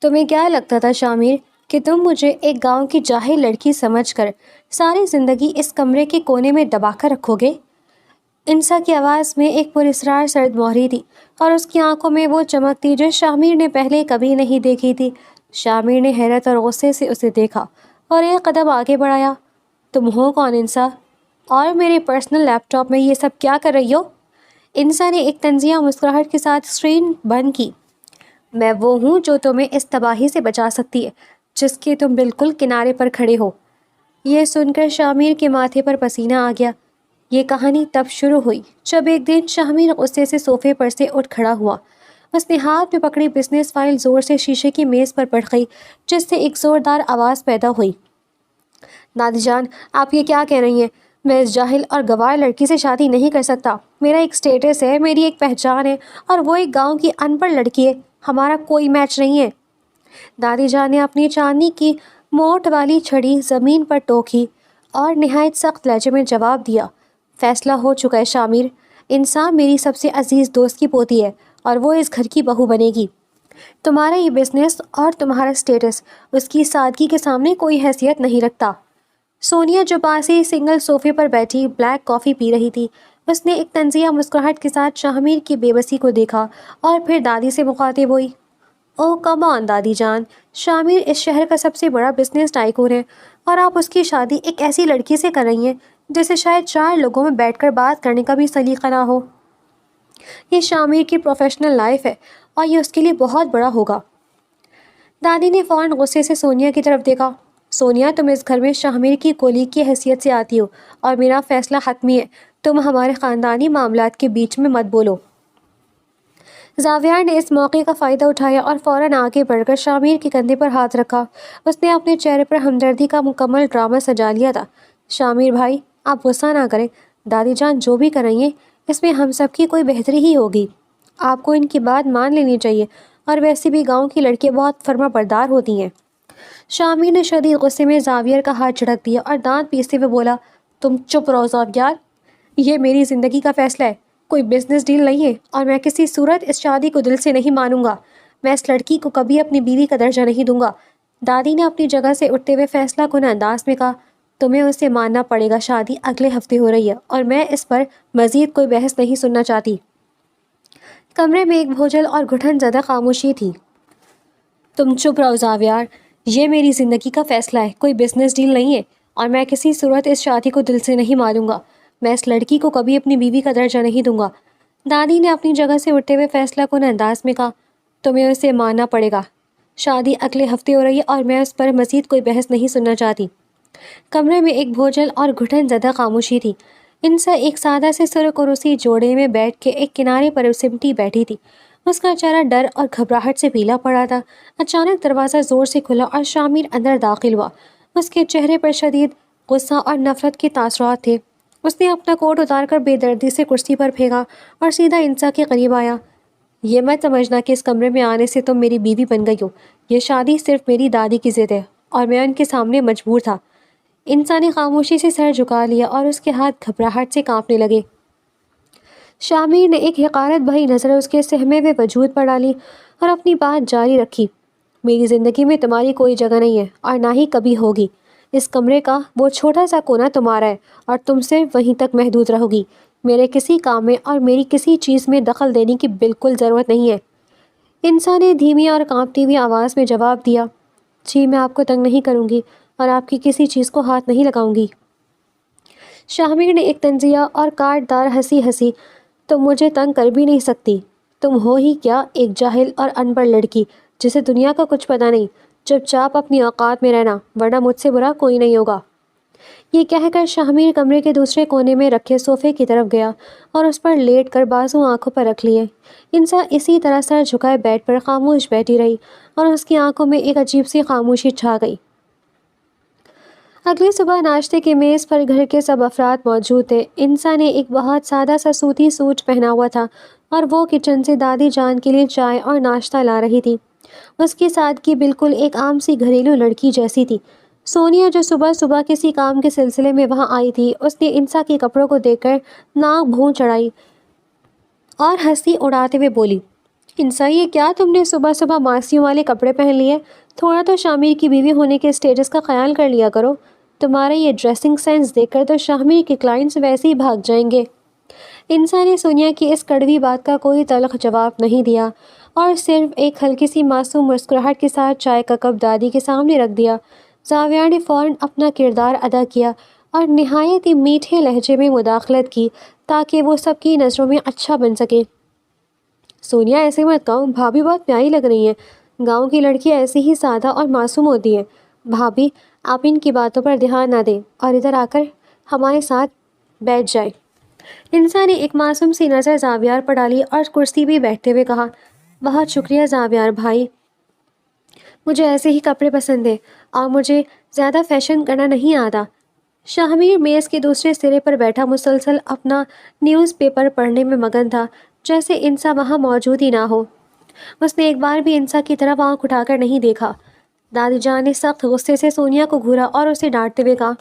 تمہیں کیا لگتا تھا شامیر کہ تم مجھے ایک گاؤں کی جاہل لڑکی سمجھ کر ساری زندگی اس کمرے کے کونے میں دبا کر رکھو گے؟ انسا کی آواز میں ایک پراسرار سرد مہری تھی اور اس کی آنکھوں میں وہ چمک تھی جو شامیر نے پہلے کبھی نہیں دیکھی تھی۔ شامیر نے حیرت اور غصے سے اسے دیکھا اور ایک قدم آگے بڑھایا۔ تم ہو کون انسا؟ اور میرے پرسنل لیپ ٹاپ میں یہ سب کیا کر رہی ہو؟ انسا نے ایک طنزیہ مسکراہٹ کے ساتھ اسکرین بند کی۔ میں وہ ہوں جو تمہیں اس تباہی سے بچا سکتی ہے جس کے تم بالکل کنارے پر کھڑے ہو۔ یہ سن کر شامیر کے ماتھے پر پسینہ آ گیا۔ یہ کہانی تب شروع ہوئی جب ایک دن شامیر غصے سے صوفے پر سے اٹھ کھڑا ہوا۔ اس نے ہاتھ میں پکڑی بزنس فائل زور سے شیشے کی میز پر پٹکی جس سے ایک زوردار آواز پیدا ہوئی۔ دادی جان، آپ یہ کیا کہہ رہی ہیں؟ میں اس جاہل اور گوار لڑکی سے شادی نہیں کر سکتا۔ میرا ایک اسٹیٹس ہے، میری ایک پہچان ہے، اور وہ ایک گاؤں کی ان پڑھ لڑکی ہے۔ ہمارا کوئی میچ نہیں ہے۔ دادی جان نے اپنی چاندنی کی موٹ والی چھڑی زمین پر ٹوکی اور نہایت سخت لہجے میں جواب دیا۔ فیصلہ ہو چکا ہے شامیر۔ انسان میری سب سے عزیز دوست کی پوتی ہے اور وہ اس گھر کی بہو بنے گی۔ تمہارا یہ بزنس اور تمہارا اسٹیٹس اس کی سادگی کے سامنے کوئی حیثیت نہیں رکھتا۔ سونیا جو پاس ہی سنگل صوفے پر بیٹھی بلیک کافی پی رہی تھی، اس نے ایک طنزیہ مسکراہٹ کے ساتھ شامیر کی بے بسی کو دیکھا اور پھر دادی سے مخاطب ہوئی۔ اوہ کم آن دادی جان، شامیر اس شہر کا سب سے بڑا بزنس ٹائکون ہے اور آپ اس کی شادی ایک ایسی لڑکی سے کر رہی ہیں جسے شاید 4 لوگوں میں بیٹھ کر بات کرنے کا بھی سلیقہ نہ ہو۔ یہ شامیر کی پروفیشنل لائف ہے اور یہ اس کے لیے بہت بڑا ہوگا۔ دادی نے فوراً غصے سے سونیا کی طرف دیکھا۔ سونیا، تم اس گھر میں شامیر کی کولیگ کی حیثیت سے آتی ہو اور میرا فیصلہ حتمی ہے۔ تم ہمارے خاندانی معاملات کے بیچ میں مت بولو۔ زاویار نے اس موقع کا فائدہ اٹھایا اور فوراً آگے بڑھ کر شامیر کے کندھے پر ہاتھ رکھا۔ اس نے اپنے چہرے پر ہمدردی کا مکمل ڈرامہ سجا لیا تھا۔ شامیر بھائی، آپ غصہ نہ کریں۔ دادی جان جو بھی کر رہی ہیں اس میں ہم سب کی کوئی بہتری ہی ہوگی۔ آپ کو ان کی بات مان لینی چاہیے، اور ویسے بھی گاؤں کی لڑکیاں بہت فرما بردار ہوتی ہیں۔ شامیر نے شدید غصے میں زاویار کا ہاتھ جھڑک دیا اور دانت پیستے ہوئے بولا، تم چپ رہو زاویار، یہ میری زندگی کا فیصلہ ہے، کوئی بزنس ڈیل نہیں ہے، اور میں کسی صورت اس شادی کو دل سے نہیں مانوں گا۔ میں اس لڑکی کو کبھی اپنی بیوی کا درجہ نہیں دوں گا۔ دادی نے اپنی جگہ سے اٹھتے ہوئے فیصلہ کن انداز میں کہا، تمہیں اسے ماننا پڑے گا۔ شادی اگلے ہفتے ہو رہی ہے اور میں اس پر مزید کوئی بحث نہیں سننا چاہتی۔ کمرے میں ایک بھوجل اور گھٹن زدہ خاموشی تھی۔ تم چپ رہو زاویار، یہ میری زندگی کا فیصلہ ہے، کوئی بزنس ڈیل نہیں ہے، اور میں کسی صورت اس شادی کو دل سے نہیں مانوں گا۔ میں اس لڑکی کو کبھی اپنی بیوی کا درجہ نہیں دوں گا۔ دادی نے اپنی جگہ سے اٹھتے ہوئے فیصلہ کن انداز میں کہا، تمہیں اسے ماننا پڑے گا۔ شادی اگلے ہفتے ہو رہی ہے اور میں اس پر مزید کوئی بحث نہیں سننا چاہتی۔ کمرے میں ایک بھوجل اور گھٹن زدہ خاموشی تھی۔ انسا ایک سادہ سے سرخ و روسی جوڑے میں بیٹھ کے ایک کنارے پر سمٹی بیٹھی تھی۔ اس کا چہرہ ڈر اور گھبراہٹ سے پیلا پڑا تھا۔ اچانک دروازہ زور سے کھلا اور شامیر اندر داخل ہوا۔ اس کے چہرے پر شدید غصہ اور نفرت کے تاثرات تھے۔ اس نے اپنا کوٹ اتار کر بے دردی سے کرسی پر پھینکا اور سیدھا انسا کے قریب آیا۔ یہ مت سمجھنا کہ اس کمرے میں آنے سے تم میری بیوی بن گئی ہو۔ یہ شادی صرف میری دادی کی ضد ہے اور میں ان کے سامنے مجبور تھا۔ انسا نے خاموشی سے سر جھکا لیا اور اس کے ہاتھ گھبراہٹ سے کانپنے لگے۔ شامیر نے ایک حقارت بھری نظر اس کے سہمے ہوئے وجود پر ڈالی اور اپنی بات جاری رکھی۔ میری زندگی میں تمہاری کوئی جگہ نہیں ہے اور نہ ہی کبھی ہوگی۔ اس کمرے کا وہ چھوٹا سا کونا تمہارا ہے اور تم صرف وہیں تک محدود رہو گی۔ میرے کسی کام میں اور میری کسی چیز میں دخل دینے کی بالکل ضرورت نہیں ہے۔ انسا نے دھیمی اور کانپتی ہوئی آواز میں جواب دیا، جی میں آپ کو تنگ نہیں کروں گی اور آپ کی کسی چیز کو ہاتھ نہیں لگاؤں گی۔ شامیر نے ایک طنزیہ اور کاٹ دار ہنسی ہنسی، تم مجھے تنگ کر بھی نہیں سکتی۔ تم ہو ہی کیا، ایک جاہل اور ان پڑھ لڑکی جسے دنیا کا کچھ پتہ نہیں۔ چپ چاپ اپنی اوقات میں رہنا، ورنہ مجھ سے برا کوئی نہیں ہوگا۔ یہ کہہ کر شامیر کمرے کے دوسرے کونے میں رکھے صوفے کی طرف گیا اور اس پر لیٹ کر بازو آنکھوں پر رکھ لیے۔ انسا اسی طرح سر جھکائے بیڈ پر خاموش بیٹھی رہی اور اس کی آنکھوں میں ایک عجیب سی خاموشی چھا گئی۔ اگلی صبح ناشتے کی میز پر گھر کے سب افراد موجود تھے۔ انسا نے ایک بہت سادہ سا سوتی سوٹ پہنا ہوا تھا اور وہ کچن سے دادی جان کے لیے چائے اور ناشتہ لا رہی تھی۔ اس کی سادگی بالکل ایک عام سی گھریلو لڑکی جیسی تھی۔ سونیا جو صبح صبح کسی کام کے سلسلے میں وہاں آئی تھی، اس نے انسا کے کپڑوں کو دیکھ کر ناک بھون چڑھائی اور ہنسی اڑاتے ہوئے بولی، انسا یہ کیا تم نے صبح صبح ماسیوں والے کپڑے پہن لیے؟ تھوڑا تو شامیر کی بیوی ہونے کے اسٹیٹس کا خیال کر لیا کرو. تمہارا یہ ڈریسنگ سینس دیکھ کر تو شامیر کے کلائنٹس ویسے ہی بھاگ جائیں گے. انسا نے سونیا کی اس کڑوی بات کا کوئی تلخ جواب نہیں دیا اور صرف ایک ہلکی سی معصوم مسکراہٹ کے ساتھ چائے کا کپ دادی کے سامنے رکھ دیا. زاویہ نے فوراً اپنا کردار ادا کیا اور نہایت ہی میٹھے لہجے میں مداخلت کی تاکہ وہ سب کی نظروں میں اچھا بن سکے. سونیا ایسے مت کہو، بھابھی بہت پیاری لگ رہی ہیں. گاؤں کی لڑکی ایسے ہی سادہ اور معصوم ہوتی ہے. بھابھی آپ ان کی باتوں پر دھیان نہ دیں اور ادھر آ کر ہمارے ساتھ بیٹھ جائیں. انسان نے ایک معصوم سی نظر زاویار پر ڈالی اور کرسی پہ بیٹھتے ہوئے کہا، بہت شکریہ زاویار بھائی، مجھے ایسے ہی کپڑے پسند ہیں اور مجھے زیادہ فیشن کرنا نہیں آتا. شاہمیر میز کے دوسرے سرے پر بیٹھا مسلسل اپنا نیوز پیپر پڑھنے میں مگن تھا، جیسے انسا وہاں موجود ہی نہ ہو. اس نے ایک بار بھی انسا کی طرف آنکھ اٹھا کر نہیں دیکھا. دادی جان نے سخت غصے سے سونیا کو گھورا اور اسے ڈانٹتے ہوئے کہا،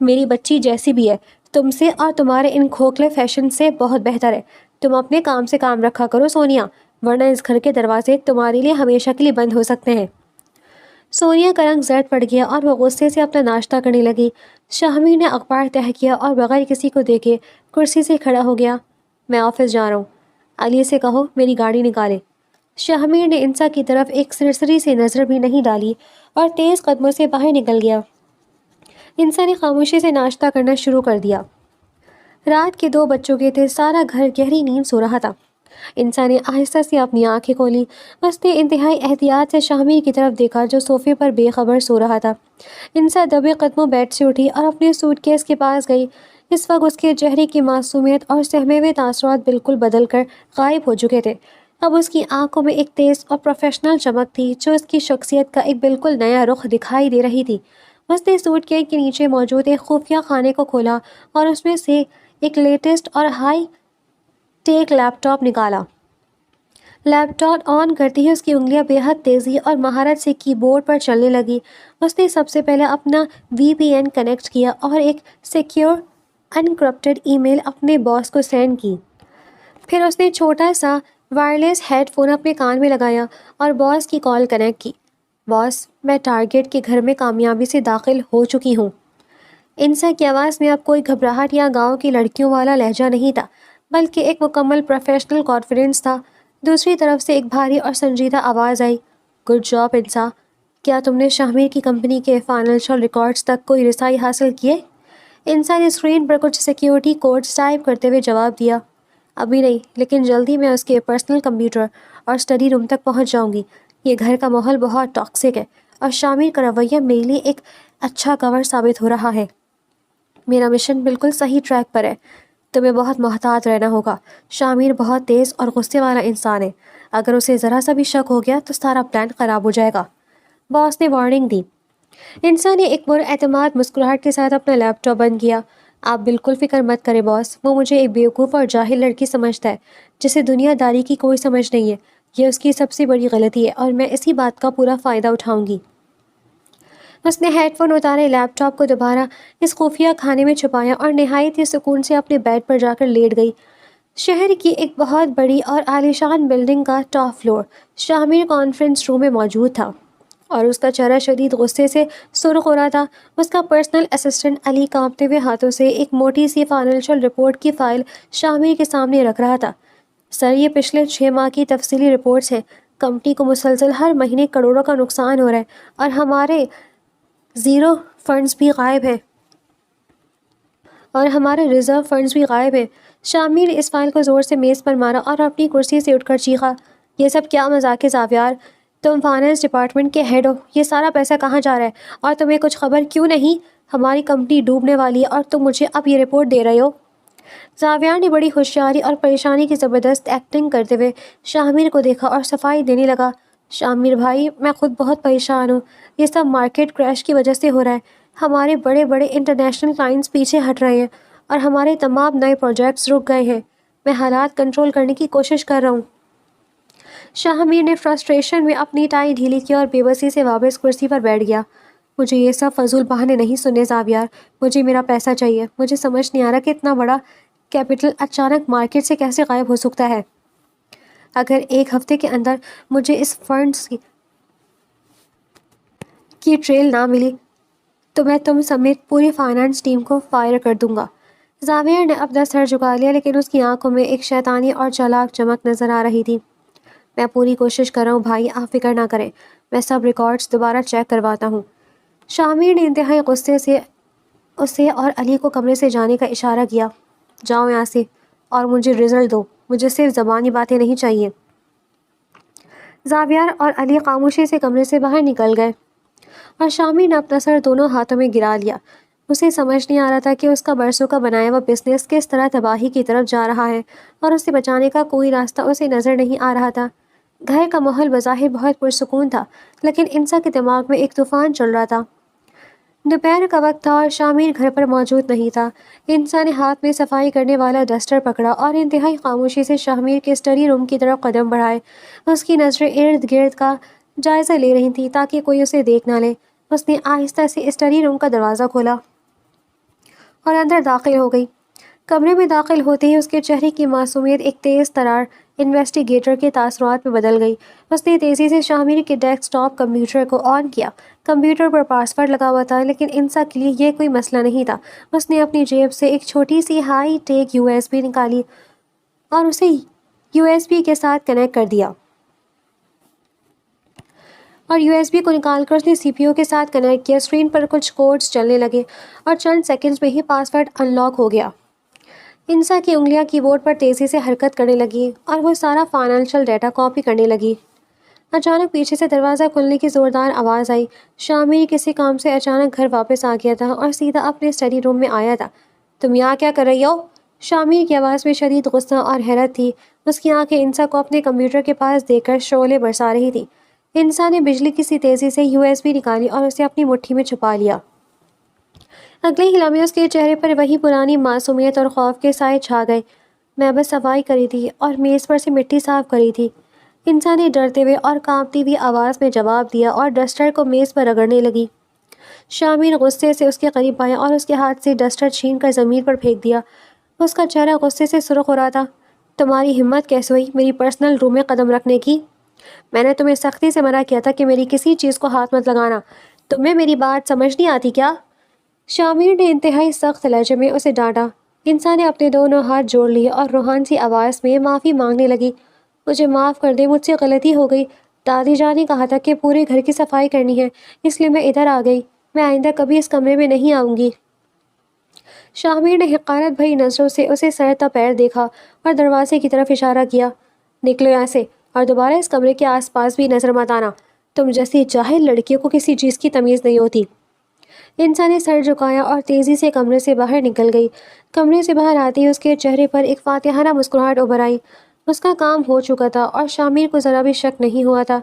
میری بچی جیسی بھی ہے تم سے اور تمہارے ان کھوکھلے فیشن سے بہت بہتر ہے. تم اپنے کام سے کام رکھا کرو سونیا، ورنہ اس گھر کے دروازے تمہارے لیے ہمیشہ کے لیے بند ہو سکتے ہیں. سونیا کا رنگ زرد پڑ گیا اور وہ غصے سے اپنا ناشتہ کرنے لگی. شاہمیر نے اخبار تہہ کیا اور بغیر کسی کو دیکھے کرسی سے کھڑا ہو گیا. میں آفس جا رہا ہوں، علی سے کہو میری گاڑی نکالے. شاہمیر نے انسا کی طرف ایک سرسری سے نظر بھی نہیں ڈالی اور تیز قدموں سے باہر نکل گیا. انسا نے خاموشی سے ناشتہ کرنا شروع کر دیا. رات کے 2 بج چکے تھے، سارا گھر گہری نیند سو رہا تھا. انسا نے آہستہ سے اپنی آنکھیں کھولی. اس نے انتہائی احتیاط سے شاہمیر کی طرف دیکھا جو صوفے پر بے خبر سو رہا تھا. انسا دبے قدموں بیڈ سے اٹھی اور اپنے سوٹ کیس کے پاس گئی. اس وقت اس کے چہرے کی معصومیت اور سہمے ہوئے تاثرات بالکل بدل کر غائب ہو چکے تھے. اب اس کی آنکھوں میں ایک تیز اور پروفیشنل چمک تھی جو اس کی شخصیت کا ایک بالکل نیا رخ دکھائی دے رہی تھی. اس نے سوٹ کیس کے نیچے موجود ایک خفیہ خانے کو کھولا اور اس میں سے ایک لیٹسٹ اور ہائی ٹیک لیپ ٹاپ نکالا. لیپ ٹاپ آن کرتے ہی اس کی انگلیاں بے حد تیزی اور مہارت سے کی بورڈ پر چلنے لگی. اس نے سب سے پہلے اپنا VPN کنیکٹ کیا اور ایک سیکیور انکرپٹڈ ای میل اپنے باس کو سینڈ کی. پھر اس نے چھوٹا سا وائرلیس ہیڈ فون اپنے کان میں لگایا اور باس کی کال کنیکٹ کی. باس، میں ٹارگیٹ کے گھر میں کامیابی سے داخل ہو چکی ہوں. انسا کی آواز میں اب کوئی گھبراہٹ یا گاؤں کی لڑکیوں والا لہجہ نہیں تھا، بلکہ ایک مکمل پروفیشنل کانفیڈنس تھا. دوسری طرف سے ایک بھاری اور سنجیدہ آواز آئی، گڈ جاب انسا، کیا تم نے شاہمیر کی کمپنی کے فائنینشیل ریکارڈز تک کوئی رسائی حاصل کیے؟ انسا نے اسکرین پر کچھ سیکیورٹی کوڈز ٹائپ کرتے ہوئے جواب دیا، ابھی نہیں، لیکن جلدی میں اس کے پرسنل کمپیوٹر اور اسٹڈی روم تک پہنچ جاؤں گی. یہ گھر کا ماحول بہت ٹاکسک ہے اور شامیر کا رویہ میرے لیے ایک اچھا کور ثابت ہو رہا ہے. میرا مشن بالکل صحیح ٹریک پر ہے. تمہیں بہت محتاط رہنا ہوگا. شامیر بہت تیز اور غصے والا انسان ہے. اگر اسے ذرا سا بھی شک ہو گیا تو سارا پلان خراب ہو جائے گا. باس نے وارننگ دی. انسان نے ایک پراعتماد مسکراہٹ کے ساتھ اپنا لیپ ٹاپ بند کیا. آپ بالکل فکر مت کریں باس، وہ مجھے ایک بیوقوف اور جاہل لڑکی سمجھتا ہے جسے دنیا داری کی کوئی سمجھ نہیں ہے. یہ اس کی سب سے بڑی غلطی ہے اور میں اسی بات کا پورا فائدہ اٹھاؤں گی. اس نے ہیڈ فون اتارے، لیپ ٹاپ کو دوبارہ اس خفیہ کھانے میں چھپایا اور نہایت ہی سکون سے اپنے بیڈ پر جا کر لیٹ گئی. شہر کی ایک بہت بڑی اور عالیشان بلڈنگ کا ٹاپ فلور شاہمیر کانفرنس روم میں موجود تھا اور اس کا چہرہ شدید غصے سے سرخ ہو رہا تھا. اس کا پرسنل اسسٹنٹ علی کانپتے ہوئے ہاتھوں سے ایک موٹی سی فائنینشیل رپورٹ کی فائل شاہمیر کے سامنے رکھ رہا تھا. سر، یہ پچھلے 6 ماہ کی تفصیلی رپورٹس ہیں. کمپنی کو مسلسل ہر مہینے کروڑوں کا نقصان ہو رہا ہے اور ہمارے زیرو فنڈز بھی غائب ہیں اور ہمارے ریزرو فنڈز بھی غائب ہیں. شامیر نے اس فائل کو زور سے میز پر مارا اور اپنی کرسی سے اٹھ کر چیخا، یہ سب کیا مذاق ہے زاویار؟ تم فائنانس ڈپارٹمنٹ کے ہیڈ ہو. یہ سارا پیسہ کہاں جا رہا ہے اور تمہیں کچھ خبر کیوں نہیں؟ ہماری کمپنی ڈوبنے والی ہے اور تم مجھے اب یہ رپورٹ دے رہے ہو؟ زاویار نے بڑی ہوشیاری اور پریشانی کی زبردست ایکٹنگ کرتے ہوئے شاہمیر کو دیکھا اور صفائی دینے لگا، شامیر بھائی، میں خود بہت پریشان ہوں. یہ سب مارکیٹ کریش کی وجہ سے ہو رہا ہے. ہمارے بڑے بڑے انٹرنیشنل کلائنٹس پیچھے ہٹ رہے ہیں اور ہمارے تمام نئے پروجیکٹس رک گئے ہیں. میں حالات کنٹرول کرنے کی کوشش کر رہا ہوں. شاہمیر نے فرسٹریشن میں اپنی ٹائی ڈھیلی کی اور بے بسی سے واپس کرسی پر بیٹھ گیا. مجھے یہ سب فضول بہانے نہیں سننے زاویار، مجھے میرا پیسہ چاہیے. مجھے سمجھ نہیں آ رہا کہ اتنا بڑا کیپٹل اچانک مارکیٹ سے کیسے غائب ہو سکتا ہے. اگر ایک ہفتے کے اندر مجھے اس فنڈز کی ٹریل نہ ملی تو میں تم سمیت پوری فائنانس ٹیم کو فائر کر دوں گا۔ زاویہ نے اپنا سر جھکا لیا، لیکن اس کی آنکھوں میں ایک شیطانی اور چالاک چمک نظر آ رہی تھی۔ میں پوری کوشش کر رہا ہوں بھائی، آپ فکر نہ کریں، میں سب ریکارڈز دوبارہ چیک کرواتا ہوں۔ شامیر نے انتہائی غصے سے اسے اور علی کو کمرے سے جانے کا اشارہ کیا۔ جاؤ یہاں سے اور مجھے رزلٹ دو، مجھے صرف زبانی باتیں نہیں چاہیے۔ زاویہ اور علی خاموشی سے کمرے سے باہر نکل گئے اور شامیر نے اپنا سر دونوں ہاتھوں میں گرا لیا۔ اسے سمجھ نہیں آ رہا تھا کہ اس کا برسوں کا بنایا ہوا بزنس کس طرح تباہی کی طرف جا رہا ہے، اور اسے بچانے کا کوئی راستہ اسے نظر نہیں آ رہا تھا۔ گھر کا ماحول بظاہر بہت پرسکون تھا، لیکن انسا کے دماغ میں ایک طوفان چل رہا تھا۔ دوپہر کا وقت تھا اور شامیر گھر پر موجود نہیں تھا۔ انسا نے ہاتھ میں صفائی کرنے والا ڈسٹر پکڑا اور انتہائی خاموشی سے شامیر کے اسٹڈی روم کی طرف قدم بڑھائے۔ اس کی نظریں ارد گرد کا جائزہ لے رہی تھیں تاکہ کوئی اسے دیکھ نہ لے۔ اس نے آہستہ سے اسٹڈی روم کا دروازہ کھولا اور اندر داخل ہو گئی۔ کمرے میں داخل ہوتے ہی اس کے چہرے کی معصومیت ایک تیز ترار انویسٹیگیٹر کے تاثرات میں بدل گئی۔ اس نے تیزی سے شامیر کے ڈیسک ٹاپ کمپیوٹر کو آن کیا۔ کمپیوٹر پر پاس ورڈ لگا ہوا تھا، لیکن انسا کے لیے یہ کوئی مسئلہ نہیں تھا۔ اس نے اپنی جیب سے ایک چھوٹی سی high tech U S B نکالی اور اسے یو ایس بی کے ساتھ کنیکٹ کر دیا۔ یو ایس بی کو نکال کر اس نے سی پی یو کے ساتھ کنیکٹ کیا۔ اسکرین پر کچھ کوڈز چلنے لگے اور چند سیکنڈز میں ہی پاس ورڈ ان لاک ہو گیا۔ انسا کی انگلیاں کی بورڈ پر تیزی سے حرکت کرنے لگی اور وہ سارا فائنینشیل ڈیٹا کاپی کرنے لگی۔ اچانک پیچھے سے دروازہ کھلنے کی زوردار آواز آئی۔ شامیر کسی کام سے اچانک گھر واپس آ گیا تھا اور سیدھا اپنے اسٹڈی روم میں آیا تھا۔ تم یہاں کیا کر رہی ہو؟ شامیر کی آواز میں شدید غصہ اور حیرت تھی۔ اس کی آنکھیں انسا کو اپنے کمپیوٹر کے پاس دیکھ کر شعلے برسا رہی تھی۔ انسا نے بجلی کی سی تیزی سے یو ایس بی نکالی اور اسے اپنی مٹھی میں چھپا لیا۔ اگلے ہی لمحے اس کے چہرے پر وہی پرانی معصومیت اور خوف کے سائے چھا گئے۔ میں بس صفائی کری تھی اور میز پر سے مٹی صاف کری تھی، انسا نے ڈرتے ہوئے اور کانپتی ہوئی آواز میں جواب دیا اور ڈسٹر کو میز پر رگڑنے لگی۔ شامیر غصے سے اس کے قریب آیا اور اس کے ہاتھ سے ڈسٹر چھین کر زمین پر پھینک دیا۔ اس کا چہرہ غصے سے سرخ ہو رہا تھا۔ تمہاری ہمت کیسے ہوئی میری پرسنل روم میں قدم رکھنے کی؟ میں نے تمہیں سختی سے منع کیا تھا کہ میری کسی چیز کو ہاتھ مت لگانا، تمہیں میری بات سمجھ نہیں آتی کیا؟ شامیر نے انتہائی سخت لہجے میں اسے ڈانٹا۔ انسا نے اپنے دونوں ہاتھ جوڑ لیے اور روحان سی آواز میں معافی مانگنے لگی۔ مجھے معاف کر دے، مجھ سے غلطی ہو گئی۔ دادی جان نے کہا تھا کہ پورے گھر کی صفائی کرنی ہے، اس لیے میں ادھر آ گئی۔ میں آئندہ کبھی اس کمرے میں نہیں آؤں گی۔ شامیر نے حقارت بھری نظروں سے اسے سر تا پیر دیکھا اور دروازے کی طرف اشارہ کیا۔ نکلو یہاں سے اور دوبارہ اس کمرے کے آس پاس بھی نظر مت آنا۔ تم جیسی جاہل لڑکیوں کو کسی چیز کی تمیز نہیں ہوتی۔ انسا نے سر جھکایا اور تیزی سے کمرے سے باہر نکل گئی۔ کمرے سے باہر آتے ہی اس کے چہرے پر ایک فاتحانہ مسکراہٹ ابھر آئی۔ اس کا کام ہو چکا تھا اور شامیر کو ذرا بھی شک نہیں ہوا تھا۔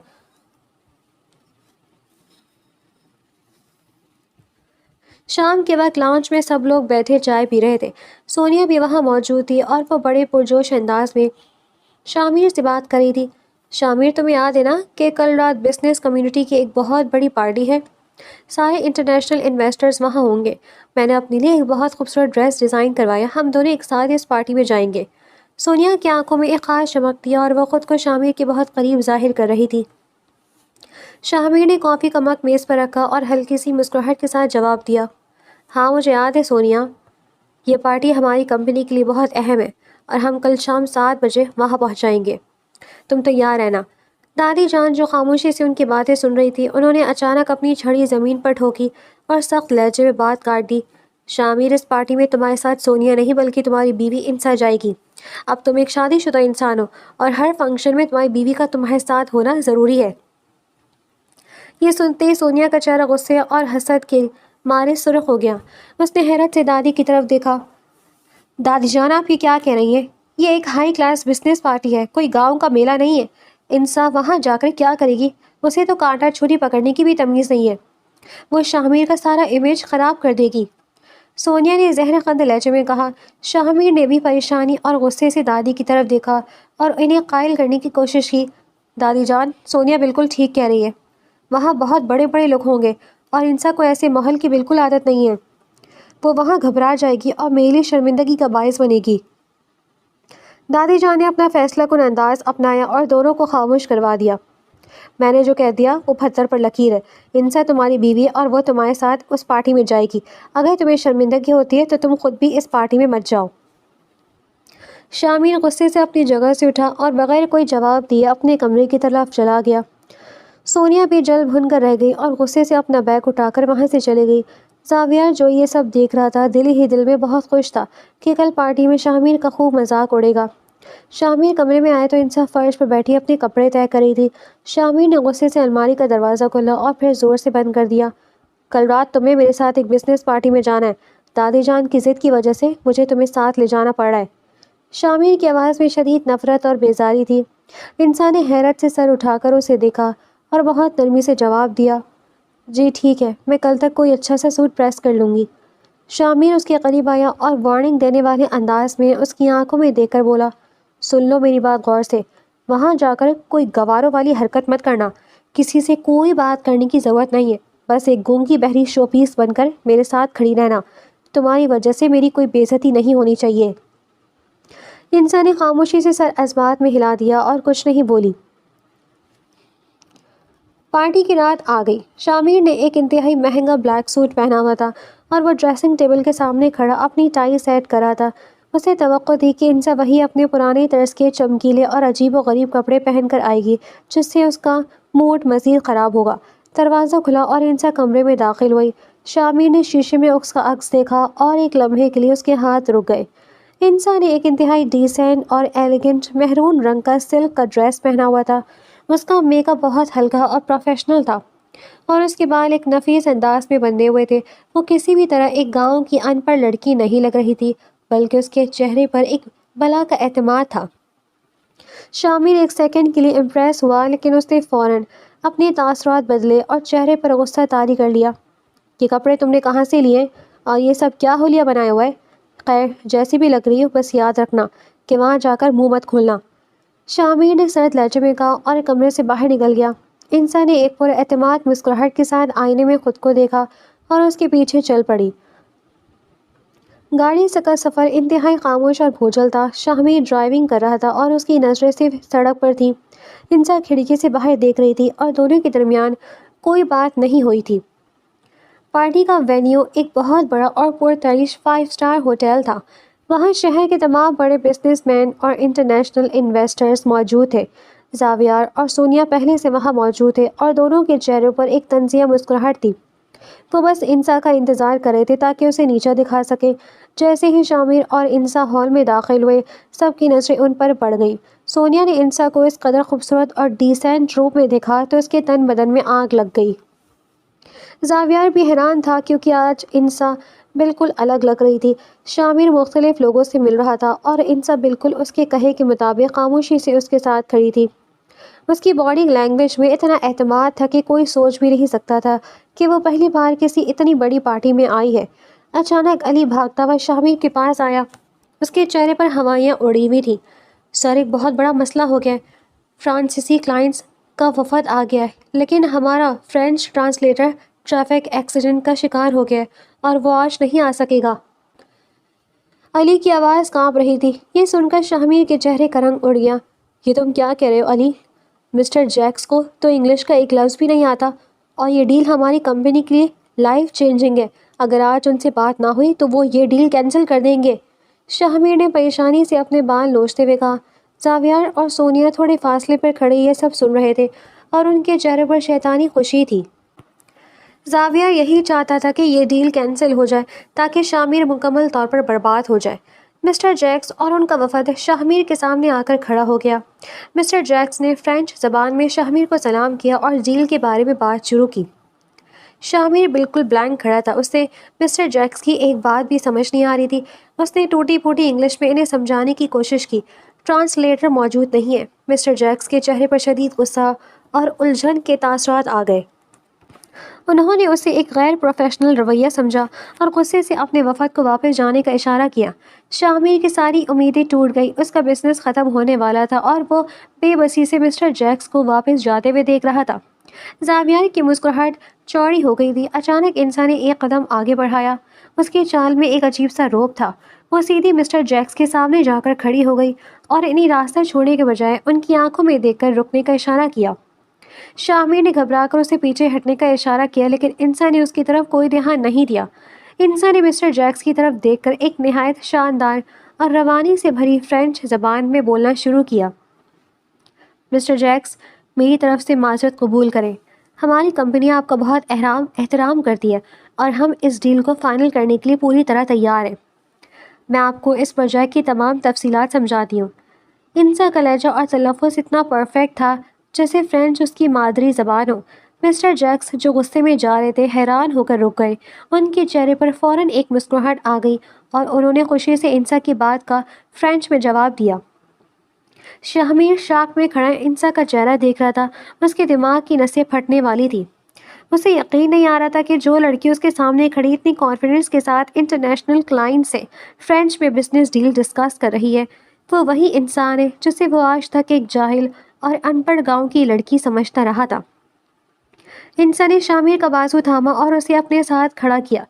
شام کے وقت لاؤنج میں سب لوگ بیٹھے چائے پی رہے تھے۔ سونیا بھی وہاں موجود تھی اور وہ بڑے پرجوش انداز میں شامیر سے بات کر رہی تھی۔ شامیر، تمہیں یاد ہے نا کہ کل رات بزنس کمیونٹی کی ایک بہت بڑی پارٹی ہے؟ سارے انٹرنیشنل انویسٹرز وہاں ہوں گے۔ میں نے اپنے لیے ایک بہت خوبصورت ڈریس ڈیزائن کروایا، ہم دونوں ایک ساتھ اس پارٹی میں جائیں گے۔ سونیا کی آنکھوں میں ایک خاص چمک تھی اور وہ خود کو شامیر کے بہت قریب ظاہر کر رہی تھی۔ شامیر نے کافی کا مگ میز پر رکھا اور ہلکی سی مسکراہٹ کے ساتھ جواب دیا، ہاں مجھے یاد ہے سونیا، یہ پارٹی ہماری کمپنی کے لیے بہت اہم ہے اور ہم کل شام 7 بجے وہاں پہنچ جائیں گے۔ تم تیار رہنا۔ دادی جان جو خاموشی سے ان کی باتیں سن رہی تھی، انہوں نے اچانک اپنی چھڑی زمین پر ٹھوکی اور سخت لہجے میں بات کاٹ دی۔ شامیر، اس پارٹی میں تمہارے ساتھ سونیا نہیں بلکہ تمہاری بیوی انسا جائے گی۔ اب تم ایک شادی شدہ انسان ہو اور ہر فنکشن میں تمہاری بیوی کا تمہارے ساتھ ہونا ضروری ہے۔ یہ سنتے ہی سونیا کا چہرہ غصے اور حسد کے مارے سرخ ہو گیا۔ اس نے حیرت سے دادی کی طرف دیکھا۔ دادی جان، آپ یہ کیا کہہ رہی ہیں؟ یہ ایک ہائی کلاس بزنس پارٹی ہے، کوئی گاؤں کا میلہ نہیں ہے۔ انسا وہاں جا کر کیا کرے گی؟ اسے تو کانٹا چھری پکڑنے کی بھی تمیز نہیں ہے۔ وہ شامیر کا سارا امیج خراب کر دے گی، سونیا نے زہر خند لہجے میں کہا۔ شامیر نے بھی پریشانی اور غصے سے دادی کی طرف دیکھا اور انہیں قائل کرنے کی کوشش کی۔ دادی جان، سونیا بالکل ٹھیک کہہ رہی ہے، وہاں بہت بڑے بڑے لوگ ہوں گے اور انسا کو ایسے ماحول کی بالکل عادت نہیں ہے۔ وہ وہاں گھبرا جائے گی اور میری لیے شرمندگی کا باعث بنے گی۔ دادی جان نے اپنا فیصلہ کن انداز اپنایا اور دونوں کو خاموش کروا دیا۔ میں نے جو کہہ دیا وہ پتھر پر لکیر ہے۔ انسا تمہاری بیوی اور وہ تمہارے ساتھ اس پارٹی میں جائے گی۔ اگر تمہیں شرمندگی ہوتی ہے تو تم خود بھی اس پارٹی میں مت جاؤ۔ شامیر غصے سے اپنی جگہ سے اٹھا اور بغیر کوئی جواب دیے اپنے کمرے کی طرف چلا گیا۔ سونیا بھی جل بھن کر رہ گئی اور غصے سے اپنا بیگ اٹھا کر وہاں سے چلی گئی۔ زاویہ جو یہ سب دیکھ رہا تھا دل ہی دل میں بہت خوش تھا کہ کل پارٹی میں شامیر کا خوب مذاق اڑے گا۔ شامیر کمرے میں آئے تو انسا فرش پر بیٹھی اپنے کپڑے طے کر رہی تھی۔ شامیر نے غصے سے الماری کا دروازہ کھولا اور پھر زور سے بند کر دیا۔ کل رات تمہیں میرے ساتھ ایک بزنس پارٹی میں جانا ہے۔ دادی جان کی ضد کی وجہ سے مجھے تمہیں ساتھ لے جانا پڑ رہا ہے۔ شامیر کی آواز میں شدید نفرت اور بیزاری تھی۔ انسا نے حیرت سے سر اٹھا کر اسے دیکھا اور بہت نرمی سے جواب دیا، جی ٹھیک ہے، میں کل تک کوئی اچھا سا سوٹ پریس کر لوں گی۔ شامیر اس کے قریب آیا اور وارننگ دینے والے انداز میں اس کی آنکھوں میں دیکھ کر بولا، سن لو میری بات غور سے، وہاں جا کر کوئی گواروں والی حرکت مت کرنا۔ کسی سے کوئی بات کرنے کی ضرورت نہیں ہے، بس ایک گونگی بہری شو پیس بن کر میرے ساتھ کھڑی رہنا۔ تمہاری وجہ سے میری کوئی بے عزتی نہیں ہونی چاہیے۔ انسان نے خاموشی سے سر اسبات میں ہلا دیا اور کچھ نہیں بولی۔ پارٹی کی رات آ گئی۔ شامیر نے ایک انتہائی مہنگا بلیک سوٹ پہنا ہوا تھا اور وہ ڈریسنگ ٹیبل کے سامنے کھڑا اپنی ٹائی سیٹ کر رہا تھا۔ اسے توقع تھی کہ انسا وہی اپنے پرانے طرز کے چمکیلے اور عجیب و غریب کپڑے پہن کر آئے گی جس سے اس کا موڈ مزید خراب ہوگا۔ دروازہ کھلا اور انسا کمرے میں داخل ہوئی۔ شامیر نے شیشے میں اس کا عکس دیکھا اور ایک لمحے کے لیے اس کے ہاتھ رک گئے۔ انسا نے ایک انتہائی ڈیسنٹ اور ایلیگنٹ مہرون رنگ کا سلک کا ڈریس پہنا ہوا تھا۔ اس کا میک اپ بہت ہلکا اور پروفیشنل تھا اور اس کے بال ایک نفیس انداز میں بندھے ہوئے تھے۔ وہ کسی بھی طرح ایک گاؤں کی ان پڑھ لڑکی نہیں لگ رہی تھی بلکہ اس کے چہرے پر ایک بلا کا اعتماد تھا۔ شامیر ایک سیکنڈ کے لیے امپریس ہوا لیکن اس نے فوراً اپنے تاثرات بدلے اور چہرے پر غصہ طاری کر لیا۔ یہ کپڑے تم نے کہاں سے لیے اور یہ سب کیا حلیہ بنایا ہوا ہے؟ خیر جیسی بھی لگ رہی ہو بس یاد رکھنا کہ وہاں جا کر منہ مت کھولنا۔ شامیر نے سرد لہجے میں کہا اور کمرے سے باہر نکل گیا۔ انسان نے ایک پر اعتماد مسکراہٹ کے ساتھ آئینے میں خود کو دیکھا اور اس کے پیچھے چل پڑی۔ گاڑی کا سفر انتہائی خاموش اور بھوچل تھا۔ شامیر ڈرائیونگ کر رہا تھا اور اس کی نظریں صرف سڑک پر تھیں۔ انسا کھڑکی سے باہر دیکھ رہی تھی اور دونوں کے درمیان کوئی بات نہیں ہوئی تھی۔ پارٹی کا وینیو ایک بہت بڑا اور پرتعیش 5 اسٹار ہوٹل تھا۔ وہاں شہر کے تمام بڑے بزنس مین اور انٹرنیشنل انویسٹرز موجود تھے۔ زاویار اور سونیا پہلے سے وہاں موجود تھے اور دونوں کے چہروں پر ایک طنزیہ مسکراہٹ تھی۔ وہ بس انسا کا انتظار کر رہے تھے تاکہ اسے نیچا دکھا سکے۔ جیسے ہی شامیر اور انسا ہال میں داخل ہوئے سب کی نظریں ان پر پڑ گئیں۔ سونیا نے انسا کو اس قدر خوبصورت اور ڈیسنٹ روپ میں دیکھا تو اس کے تن بدن میں آگ لگ گئی۔ زاویار بھی حیران تھا کیونکہ آج انسا بالکل الگ لگ رہی تھی۔ شامیر مختلف لوگوں سے مل رہا تھا اور انسا بالکل اس کے کہے کے مطابق خاموشی سے اس کے ساتھ کھڑی تھی۔ اس کی باڈی لینگویج میں اتنا اعتماد تھا کہ کوئی سوچ بھی نہیں سکتا تھا کہ وہ پہلی بار کسی اتنی بڑی پارٹی میں آئی ہے۔ اچانک علی بھاگتا ہوا شامیر کے پاس آیا۔ اس کے چہرے پر ہوائیاں اڑی ہوئی تھیں۔ سر ایک بہت بڑا مسئلہ ہو گیا ہے۔ فرانسیسی کلائنٹس کا وفد آ گیا ہے لیکن ہمارا فرینچ ٹرانسلیٹر ٹریفک ایکسیڈنٹ کا شکار ہو گیا ہے اور وہ آج نہیں آ سکے گا۔ علی کی آواز کانپ رہی تھی۔ یہ سن کر شامیر کے چہرے کا رنگ اڑ گیا۔ یہ تم کیا کہہ رہے ہو علی؟ مسٹر جیکس کو تو انگلش کا ایک لفظ بھی نہیں آتا اور یہ ڈیل ہماری کمپنی کے لیے لائف چینجنگ ہے۔ اگر آج ان سے بات نہ ہوئی تو وہ یہ ڈیل کینسل کر دیں گے۔ شامیر نے پریشانی سے اپنے بال نوچتے ہوئے کہا۔ زاویار اور سونیا تھوڑے فاصلے پر کھڑے یہ سب سن رہے تھے اور ان کے چہرے پر شیطانی خوشی تھی۔ زاویار یہی چاہتا تھا کہ یہ ڈیل کینسل ہو جائے تاکہ شامیر مکمل طور پر برباد ہو جائے۔ مسٹر جیکس اور ان کا وفد شامیر کے سامنے آ کر کھڑا ہو گیا۔ مسٹر جیکس نے فرینچ زبان میں شامیر کو سلام کیا اور ڈیل کے بارے میں بات شروع کی۔ شامیر بالکل بلینک کھڑا تھا۔ اس سے مسٹر جیکس کی ایک بات بھی سمجھ نہیں آ رہی تھی۔ اس نے ٹوٹی پھوٹی انگلش میں انہیں سمجھانے کی کوشش کی۔ ٹرانسلیٹر موجود نہیں ہے۔ مسٹر جیکس کے چہرے پر شدید غصہ اور الجھن کے تاثرات آ گئے۔ انہوں نے اسے ایک غیر پروفیشنل رویہ سمجھا اور غصے سے اپنے وفد کو واپس جانے کا اشارہ کیا۔ شامیر کی ساری امیدیں ٹوٹ گئی۔ اس کا بزنس ختم ہونے والا تھا اور وہ بے بسی سے مسٹر جیکس کو واپس جاتے ہوئے دیکھ رہا تھا۔ زاویہ کی مسکراہٹ چوڑی ہو گئی تھی۔ اچانک انسان نے ایک قدم آگے بڑھایا۔ اس کے چال میں ایک عجیب سا روب تھا۔ وہ سیدھی مسٹر جیکس کے سامنے جا کر کھڑی ہو گئی اور انہیں راستہ چھوڑنے کے بجائے ان کی آنکھوں میں دیکھ کر رکنے کا اشارہ کیا۔ شامیر نے گھبرا کر اسے پیچھے ہٹنے کا اشارہ کیا، لیکن انسان نے اس کی طرف کوئی دھیان نہیں دیا۔ انسان نے مسٹر جیکس کی طرف دیکھ کر ایک نہایت شاندار اور روانی سے بھری فرینچ زبان میں بولنا شروع کیا۔ مسٹر جیکس، میری طرف سے معذرت قبول کریں۔ ہماری کمپنی آپ کا بہت احترام کرتی ہے اور ہم اس ڈیل کو فائنل کرنے کے لیے پوری طرح تیار ہیں۔ میں آپ کو اس پروجیکٹ کی تمام تفصیلات سمجھاتی ہوں۔ انسا کا لہجہ اور تلفظ اتنا پرفیکٹ تھا جیسے فرینچ اس کی مادری زبان ہو۔ مسٹر جیکس، جو غصے میں جا رہے تھے، حیران ہو کر رک گئے۔ ان کے چہرے پر فوراً ایک مسکراہٹ آ گئی اور انہوں نے خوشی سے انسا کی بات کا فرینچ میں جواب دیا۔ شامیر شاک میں کھڑا انسا کا چہرہ دیکھ رہا تھا۔ اس کے دماغ کی نسیں پھٹنے والی تھی۔ اسے یقین نہیں آ رہا تھا کہ جو لڑکی اس کے سامنے کھڑی اتنی کانفیڈنس کے ساتھ انٹرنیشنل کلائنٹ سے فرینچ میں بزنس ڈیل ڈسکس کر رہی ہے، وہ وہی انسان ہے جسے وہ آج تک ایک جاہل اور ان پڑھ گاؤں کی لڑکی سمجھتا رہا تھا۔ انسان نے شامیر کا بازو تھاما اور اسے اپنے ساتھ کھڑا کیا۔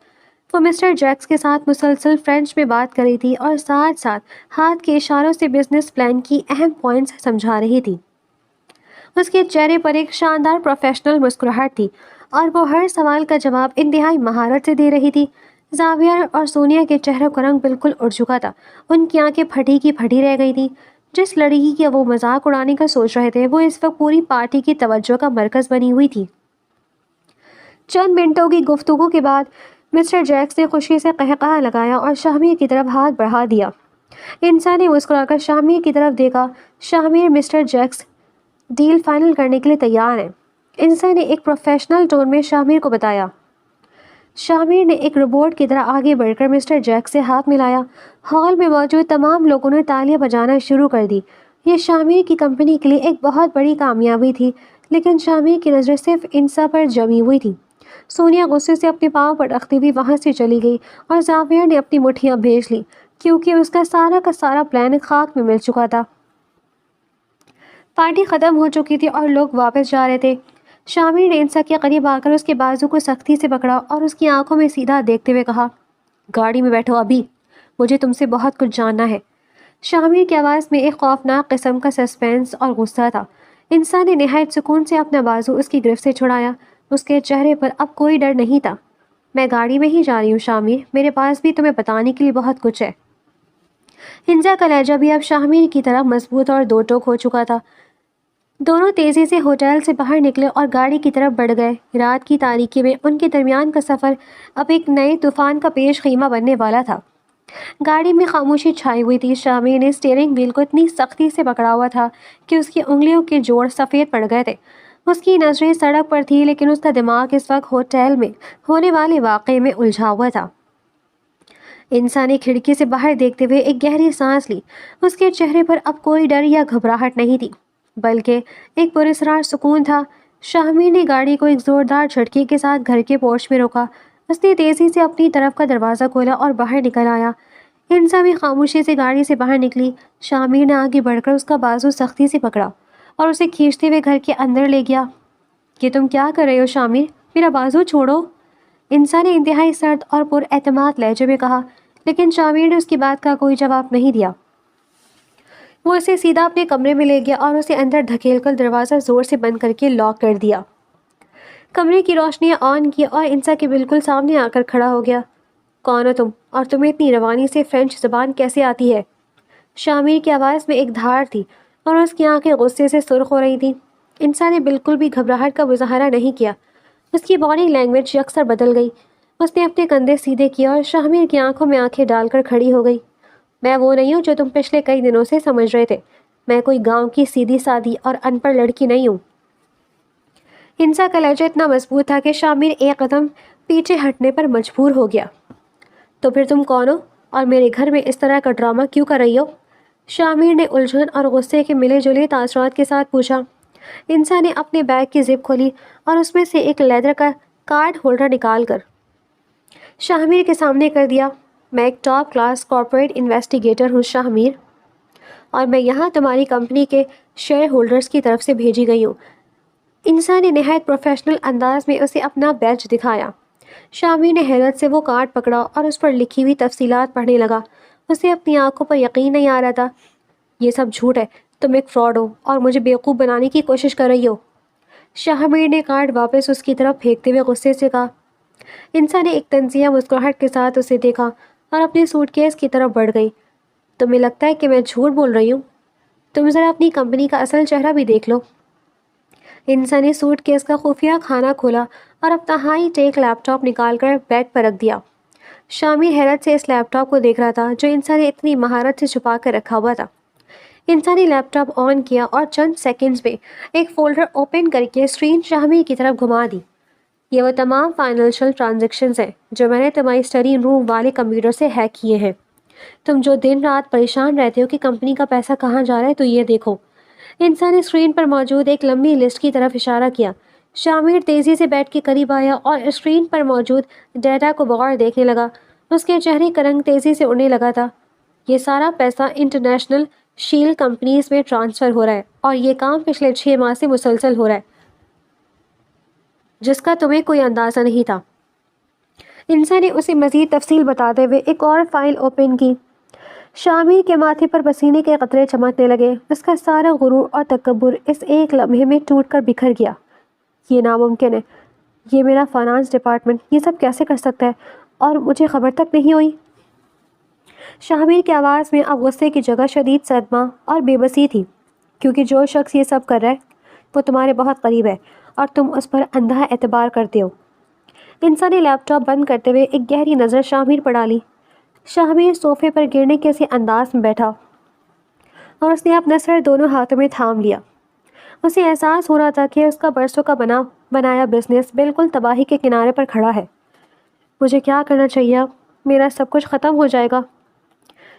وہ مسٹر جیکس کے ساتھ مسلسل فرینچ میں بات کر رہی تھی اور ساتھ ساتھ ہاتھ کے اشاروں سے بزنس پلان کی اہم پوائنٹس سمجھا رہی تھی۔ اس کے چہرے پر ایک شاندار پروفیشنل مسکراہٹ تھی اور وہ ہر سوال کا جواب انتہائی مہارت سے دے رہی تھی۔ زاویہ اور سونیا کے چہروں کا رنگ بالکل اڑ چکا تھا۔ ان کی آنکھیں پھٹی کی پھٹی رہ گئی تھیں۔ جس لڑکی کی وہ مذاق اڑانے کا سوچ رہے تھے، وہ اس وقت پوری پارٹی کی توجہ کا مرکز بنی ہوئی تھی۔ چند منٹوں کی گفتگو کے بعد مسٹر جیکس نے خوشی سے قہقہہ لگایا اور شامیر کی طرف ہاتھ بڑھا دیا۔ انسان نے مسکرا کر شامیر کی طرف دیکھا۔ شامیر، مسٹر جیکس ڈیل فائنل کرنے کے لیے تیار ہیں، انسان نے ایک پروفیشنل ٹون میں شامیر کو بتایا۔ شامیر نے ایک روبوٹ کی طرح آگے بڑھ کر مسٹر جیکس سے ہاتھ ملایا۔ ہال میں موجود تمام لوگوں نے تالیاں بجانا شروع کر دی۔ یہ شامیر کی کمپنی کے لیے ایک بہت بڑی کامیابی تھی، لیکن شامیر کی نظریں صرف انسا پر جمی ہوئی تھی۔ سونیا غصے سے اپنے پاؤں پر رکھتی ہوئی وہاں سے چلی گئی اور زاویہ نے اپنی مٹھیاں بھیج لی، کیونکہ اس کا سارا پلان خاک میں مل چکا تھا۔ پارٹی ختم ہو چکی تھی اور لوگ واپس جا رہے تھے۔ شامیر نے انسا کے قریب آ کر اس کے بازو کو سختی سے پکڑا اور اس کی آنکھوں میں سیدھا دیکھتے ہوئے کہا، گاڑی میں بیٹھو ابھی، مجھے تم سے بہت کچھ جاننا ہے۔ شامیر کی آواز میں ایک خوفناک قسم کا سسپینس اور غصہ تھا۔ انسان نے نہایت سکون سے اپنا بازو اس کی گرفت سے چھڑایا۔ اس کے چہرے پر اب کوئی ڈر نہیں تھا۔ میں گاڑی میں ہی جا رہی ہوں شامیر، میرے پاس بھی تمہیں بتانے کے لیے بہت کچھ ہے۔ انسا کا لہجہ بھی اب شامیر کی طرح مضبوط اور دو ٹوک ہو چکا تھا۔ دونوں تیزی سے ہوٹل سے باہر نکلے اور گاڑی کی طرف بڑھ گئے۔ رات کی تاریکی میں ان کے درمیان کا سفر اب ایک نئے طوفان کا پیش خیمہ بننے والا تھا۔ گاڑی میں خاموشی چھائی ہوئی تھی۔ شامیر نے اسٹیئرنگ وہیل کو اتنی سختی سے پکڑا ہوا تھا کہ اس کی انگلیوں کے جوڑ سفید پڑ گئے تھے۔ اس کی نظریں سڑک پر تھی، لیکن اس کا دماغ اس وقت ہوٹل میں ہونے والے واقعے میں الجھا ہوا تھا۔ انسان نے کھڑکی سے باہر دیکھتے ہوئے ایک گہری سانس لی۔ اس کے چہرے پر اب کوئی ڈر یا گھبراہٹ نہیں تھی، بلکہ ایک پراسرار سکون تھا۔ شامیر نے گاڑی کو ایک زوردار جھٹکے کے ساتھ گھر کے پورچ میں روکا۔ اس نے تیزی سے اپنی طرف کا دروازہ کھولا اور باہر نکل آیا۔ انسا بھی خاموشی سے گاڑی سے باہر نکلی۔ شامیر نے آگے بڑھ کر اس کا بازو سختی سے پکڑا اور اسے کھینچتے ہوئے گھر کے اندر لے گیا۔ کہ تم کیا کر رہے ہو شامیر؟ میرا بازو چھوڑو، انسا نے انتہائی سرد اور پر اعتماد لہجے میں کہا، لیکن شامیر نے اس کی بات کا کوئی جواب نہیں دیا۔ وہ اسے سیدھا اپنے کمرے میں لے گیا اور اسے اندر دھکیل کر دروازہ زور سے بند کر کے لاک کر دیا۔ کمرے کی روشنیاں آن کی اور انسا کے بالکل سامنے آ کر کھڑا ہو گیا۔ کون ہو تم، اور تمہیں اتنی روانی سے فرینچ زبان کیسے آتی ہے؟ شامیر کی آواز میں ایک دھار تھی اور اس کی آنکھیں غصے سے سرخ ہو رہی تھیں۔ انسا نے بالکل بھی گھبراہٹ کا مظاہرہ نہیں کیا۔ اس کی باڈی لینگویج یکسر بدل گئی۔ اس نے اپنے کندھے سیدھے کیے اور شامیر کی آنکھوں میں آنکھیں ڈال کر کھڑی ہو گئی۔ میں وہ نہیں ہوں جو تم پچھلے کئی دنوں سے سمجھ رہے تھے۔ میں کوئی گاؤں کی سیدھی سادی اور ان پڑھ لڑکی نہیں ہوں۔ انسا کا لہجہ اتنا مضبوط تھا کہ شامیر ایک قدم پیچھے ہٹنے پر مجبور ہو گیا۔ تو پھر تم کون ہو اور میرے گھر میں اس طرح کا ڈرامہ کیوں کر رہی ہو؟ شامیر نے الجھن اور غصے کے ملے جلے تاثرات کے ساتھ پوچھا۔ انسا نے اپنے بیگ کی زپ کھولی اور اس میں سے ایک لیدر کا کارڈ ہولڈر نکال کر شامیر کے سامنے کر دیا۔ میں ایک ٹاپ کلاس کارپوریٹ انویسٹیگیٹر ہوں شامیر، اور میں یہاں تمہاری کمپنی کے شیئر ہولڈرز کی طرف سے بھیجی گئی ہوں۔ انسان نے نہایت پروفیشنل انداز میں اسے اپنا بیج دکھایا۔ شامر نے حیرت سے وہ کارڈ پکڑا اور اس پر لکھی ہوئی تفصیلات پڑھنے لگا۔ اسے اپنی آنکھوں پر یقین نہیں آ رہا تھا۔ یہ سب جھوٹ ہے، تم ایک فراڈ ہو اور مجھے بیوقوف بنانے کی کوشش کر رہی ہو۔ شاہمیر نے کارڈ واپس اس کی طرف پھینکتے ہوئے غصے سے کہا۔ انسان نے ایک طنزیہ مسکراہٹ کے ساتھ اسے دیکھا اور اپنے سوٹ کیس کی طرف بڑھ گئی۔ تمہیں لگتا ہے کہ میں جھوٹ بول رہی ہوں؟ تم ذرا اپنی کمپنی کا اصل چہرہ بھی دیکھ لو۔ انسان نے سوٹ کیس کا خفیہ خانہ کھولا اور اپنا ہائی ٹیک لیپ ٹاپ نکال کر بیڈ پر رکھ دیا۔ شامر حیرت سے اس لیپ ٹاپ کو دیکھ رہا تھا جو انسان نے اتنی مہارت سے چھپا کر رکھا ہوا تھا۔ انسان نے لیپ ٹاپ آن کیا اور چند سیکنڈز میں ایک فولڈر اوپن کر کے اسکرین شامر کی طرف گھما دی۔ یہ وہ تمام فائنینشیل ٹرانزیکشنز ہیں جو میں نے تمہاری اسٹڈی روم والے کمپیوٹر سے ہیک کیے ہیں۔ تم جو دن رات پریشان رہتے ہو کہ کمپنی کا پیسہ کہاں جا رہا ہے، تو یہ دیکھو۔ انسان نے اسکرین پر موجود ایک لمبی لسٹ کی طرف اشارہ کیا۔ شامر تیزی سے بیڈ کے قریب آیا اور اسکرین پر موجود ڈیٹا کو بغور دیکھنے لگا۔ اس کے چہرے کا رنگ تیزی سے اڑنے لگا تھا۔ یہ سارا پیسہ انٹرنیشنل شیل کمپنیز میں ٹرانسفر ہو رہا ہے اور یہ کام پچھلے 6 ماہ سے مسلسل ہو رہا ہے، جس کا تمہیں کوئی اندازہ نہیں تھا۔ انسان نے اسے مزید تفصیل بتاتے ہوئے ایک اور فائل اوپن کی۔ شامر کے ماتھے پر پسینے کے قطرے چمکنے لگے۔ اس کا سارا غرور اور تکبر اس ایک لمحے میں ٹوٹ کر بکھر گیا۔ یہ ناممکن ہے، یہ میرا فائنانس ڈپارٹمنٹ یہ سب کیسے کر سکتا ہے اور مجھے خبر تک نہیں ہوئی؟ شامر کی آواز میں اب غصے کی جگہ شدید صدمہ اور بے بسی تھی، کیونکہ جو شخص یہ سب کر رہا ہے وہ تمہارے بہت قریب ہے اور تم اس پر اندھا اعتبار کرتے ہو۔ انسان نے لیپ ٹاپ بند کرتے ہوئے ایک گہری نظر شامر پر ڈالی۔ شامر صوفے پر گرنے کے اسی انداز میں بیٹھا اور اس نے اپنا سر دونوں ہاتھوں میں تھام لیا۔ اسے احساس ہو رہا تھا کہ اس کا برسوں کا بنایا بزنس بالکل تباہی کے کنارے پر کھڑا ہے۔ مجھے کیا کرنا چاہیے اب؟ میرا سب کچھ ختم ہو جائے گا۔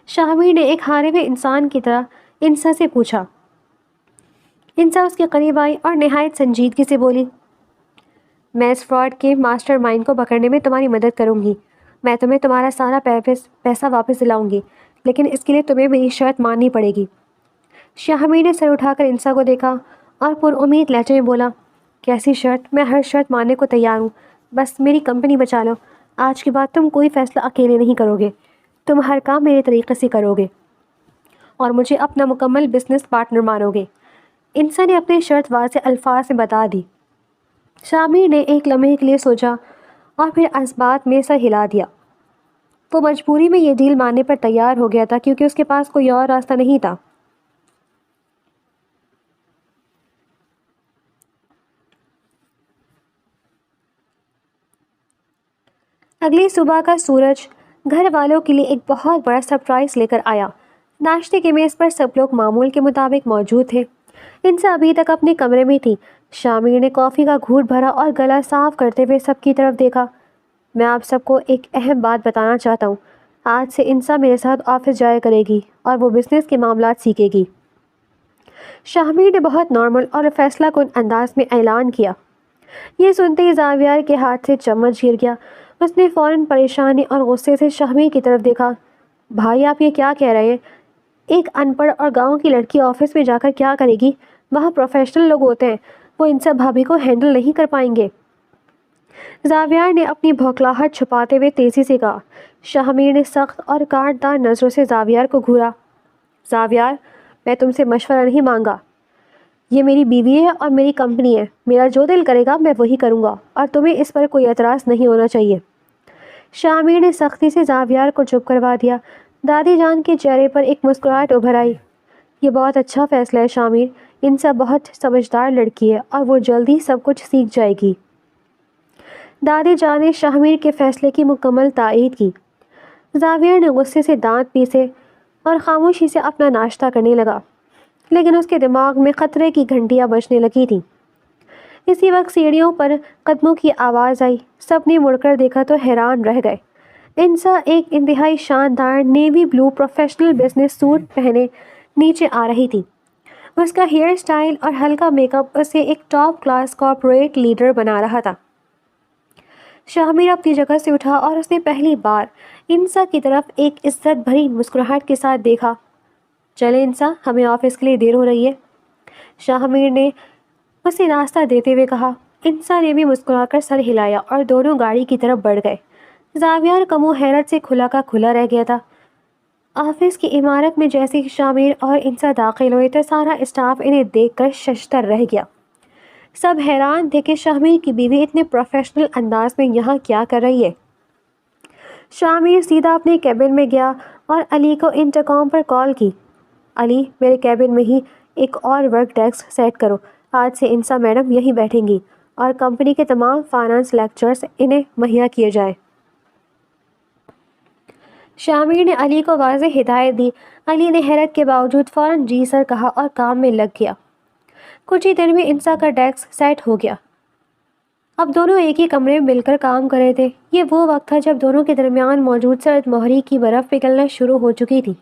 شامر نے ایک ہارے ہوئے انسان کی طرح انسا سے پوچھا۔ انسا اس کے قریب آئی اور نہایت سنجیدگی سے بولی، میں اس فراڈ کے ماسٹر مائنڈ کو پکڑنے میں تمہاری مدد کروں گی۔ میں تمہیں تمہارا سارا پیسہ واپس دلاؤں گی، لیکن اس کے لیے تمہیں میری شرط ماننی پڑے گی۔ شامر نے سر اٹھا کر انسا کو دیکھا اور پر امید لہجے میں بولا، کیسی شرط؟ میں ہر شرط ماننے کو تیار ہوں، بس میری کمپنی بچا لو۔ آج کے بعد تم کوئی فیصلہ اکیلے نہیں کرو گے، تم ہر کام میرے طریقے سے کرو گے اور مجھے اپنا مکمل بزنس پارٹنر مانو گے۔ انسا نے اپنی شرط واضح الفاظ میں بتا دی۔ شامر نے ایک لمحے کے لیے سوچا اور پھر اسبات میں سر ہلا دیا۔ وہ مجبوری میں یہ ڈیل ماننے پر تیار ہو گیا تھا کیونکہ اس کے پاس کوئی اور راستہ نہیں تھا۔ اگلی صبح کا سورج گھر والوں کے لیے ایک بہت بڑا سرپرائز لے کر آیا۔ ناشتے کے میز پر سب لوگ معمول کے مطابق موجود تھے۔ انسا ابھی تک اپنے کمرے میں تھی۔ شامر نے کافی کا گھونٹ بھرا اور گلا صاف کرتے ہوئے سب کی طرف دیکھا۔ میں آپ سب کو ایک اہم بات بتانا چاہتا ہوں۔ آج سے انسا میرے ساتھ آفس جایا کرے گی اور وہ بزنس کے معاملات سیکھے گی۔ شامر نے بہت نارمل اور فیصلہ کن انداز میں اعلان کیا۔ یہ سنتے ہی زاویار کے ہاتھ سے چمچ گر گیا۔ اس نے فوراً پریشانی اور غصے سے شامر کی طرف دیکھا۔ بھائی آپ یہ کیا کہہ رہے ہیں؟ ایک ان پڑھ اور گاؤں کی لڑکی آفس میں جا کر کیا کرے گی؟ وہاں پروفیشنل لوگ ہوتے ہیں، وہ انسا بھابھی کو ہینڈل نہیں کر پائیں گے۔ زاویار نے اپنی بھوکلاہٹ چھپاتے ہوئے تیزی سے کہا۔ شامر نے سخت اور کاٹدار نظروں سے زاویار کو گھورا۔ زاویار، میں تم سے مشورہ نہیں مانگا، یہ میری بیوی ہے اور میری کمپنی ہے۔ میرا جو دل کرے گا میں وہی کروں گا اور تمہیں اس پر کوئی اعتراض نہیں ہونا چاہیے۔ شامر نے سختی سے زاویار کو چپ کروا دیا۔ دادی جان کے چہرے پر ایک مسکراہٹ ابھر آئی۔ یہ بہت اچھا فیصلہ ہے شامر، انسا بہت سمجھدار لڑکی ہے اور وہ جلدی سب کچھ سیکھ جائے گی۔ دادی جان نے شامر کے فیصلے کی مکمل تائید کی۔ زاویار نے غصے سے دانت پیسے اور خاموشی سے اپنا ناشتہ کرنے لگا، لیکن اس کے دماغ میں خطرے کی گھنٹیاں بجنے لگی تھیں۔ اسی وقت سیڑھیوں پر قدموں کی آواز آئی۔ سب نے مڑ کر دیکھا تو حیران رہ گئے۔ انسا ایک انتہائی شاندار navy blue professional business suit پہنے نیچے آ رہی تھی۔ اس کا ہیئر سٹائل اور ہلکا میک اپ اسے ایک ٹاپ کلاس کارپوریٹ لیڈر بنا رہا تھا۔ شامر اپنی جگہ سے اٹھا اور اس نے پہلی بار انسا کی طرف ایک عزت بھری مسکراہٹ کے ساتھ دیکھا۔ چلے انسا، ہمیں آفس کے لیے دیر ہو رہی ہے۔ شامر نے اسے راستہ دیتے ہوئے کہا۔ انسا نے بھی مسکرا کر سر ہلایا اور دونوں گاڑی کی طرف بڑھ گئے۔ زاویار کا منہ حیرت سے کھلا کا کھلا رہ گیا تھا۔ آفس کی عمارت میں جیسے ہی شامیر اور انسا داخل ہوئے تو سارا اسٹاف انہیں دیکھ کر ششدر رہ گیا۔ سب حیران تھے کہ شامیر کی بیوی اتنے پروفیشنل انداز میں یہاں کیا کر رہی ہے۔ شامیر سیدھا اپنے کیبن میں گیا اور علی کو انٹرکام پر کال کی۔ علی، میرے کیبن میں ہی ایک اور ورک ڈیسک سیٹ کرو۔ آج سے انسا میڈم یہیں بیٹھیں گی اور کمپنی کے تمام فائنانس لیکچرز انہیں مہیا کیے جائیں۔ شامیر نے علی کو واضح ہدایت دی۔ علی نے حیرت کے باوجود فوراً جی سر کہا اور کام میں لگ گیا۔ کچھ ہی دیر میں انسا کا ڈیسک سیٹ ہو گیا۔ اب دونوں ایک ہی کمرے میں مل کر کام کر رہے تھے۔ یہ وہ وقت تھا جب دونوں کے درمیان موجود سرد مہری کی برف پگھلنا شروع ہو چکی تھی۔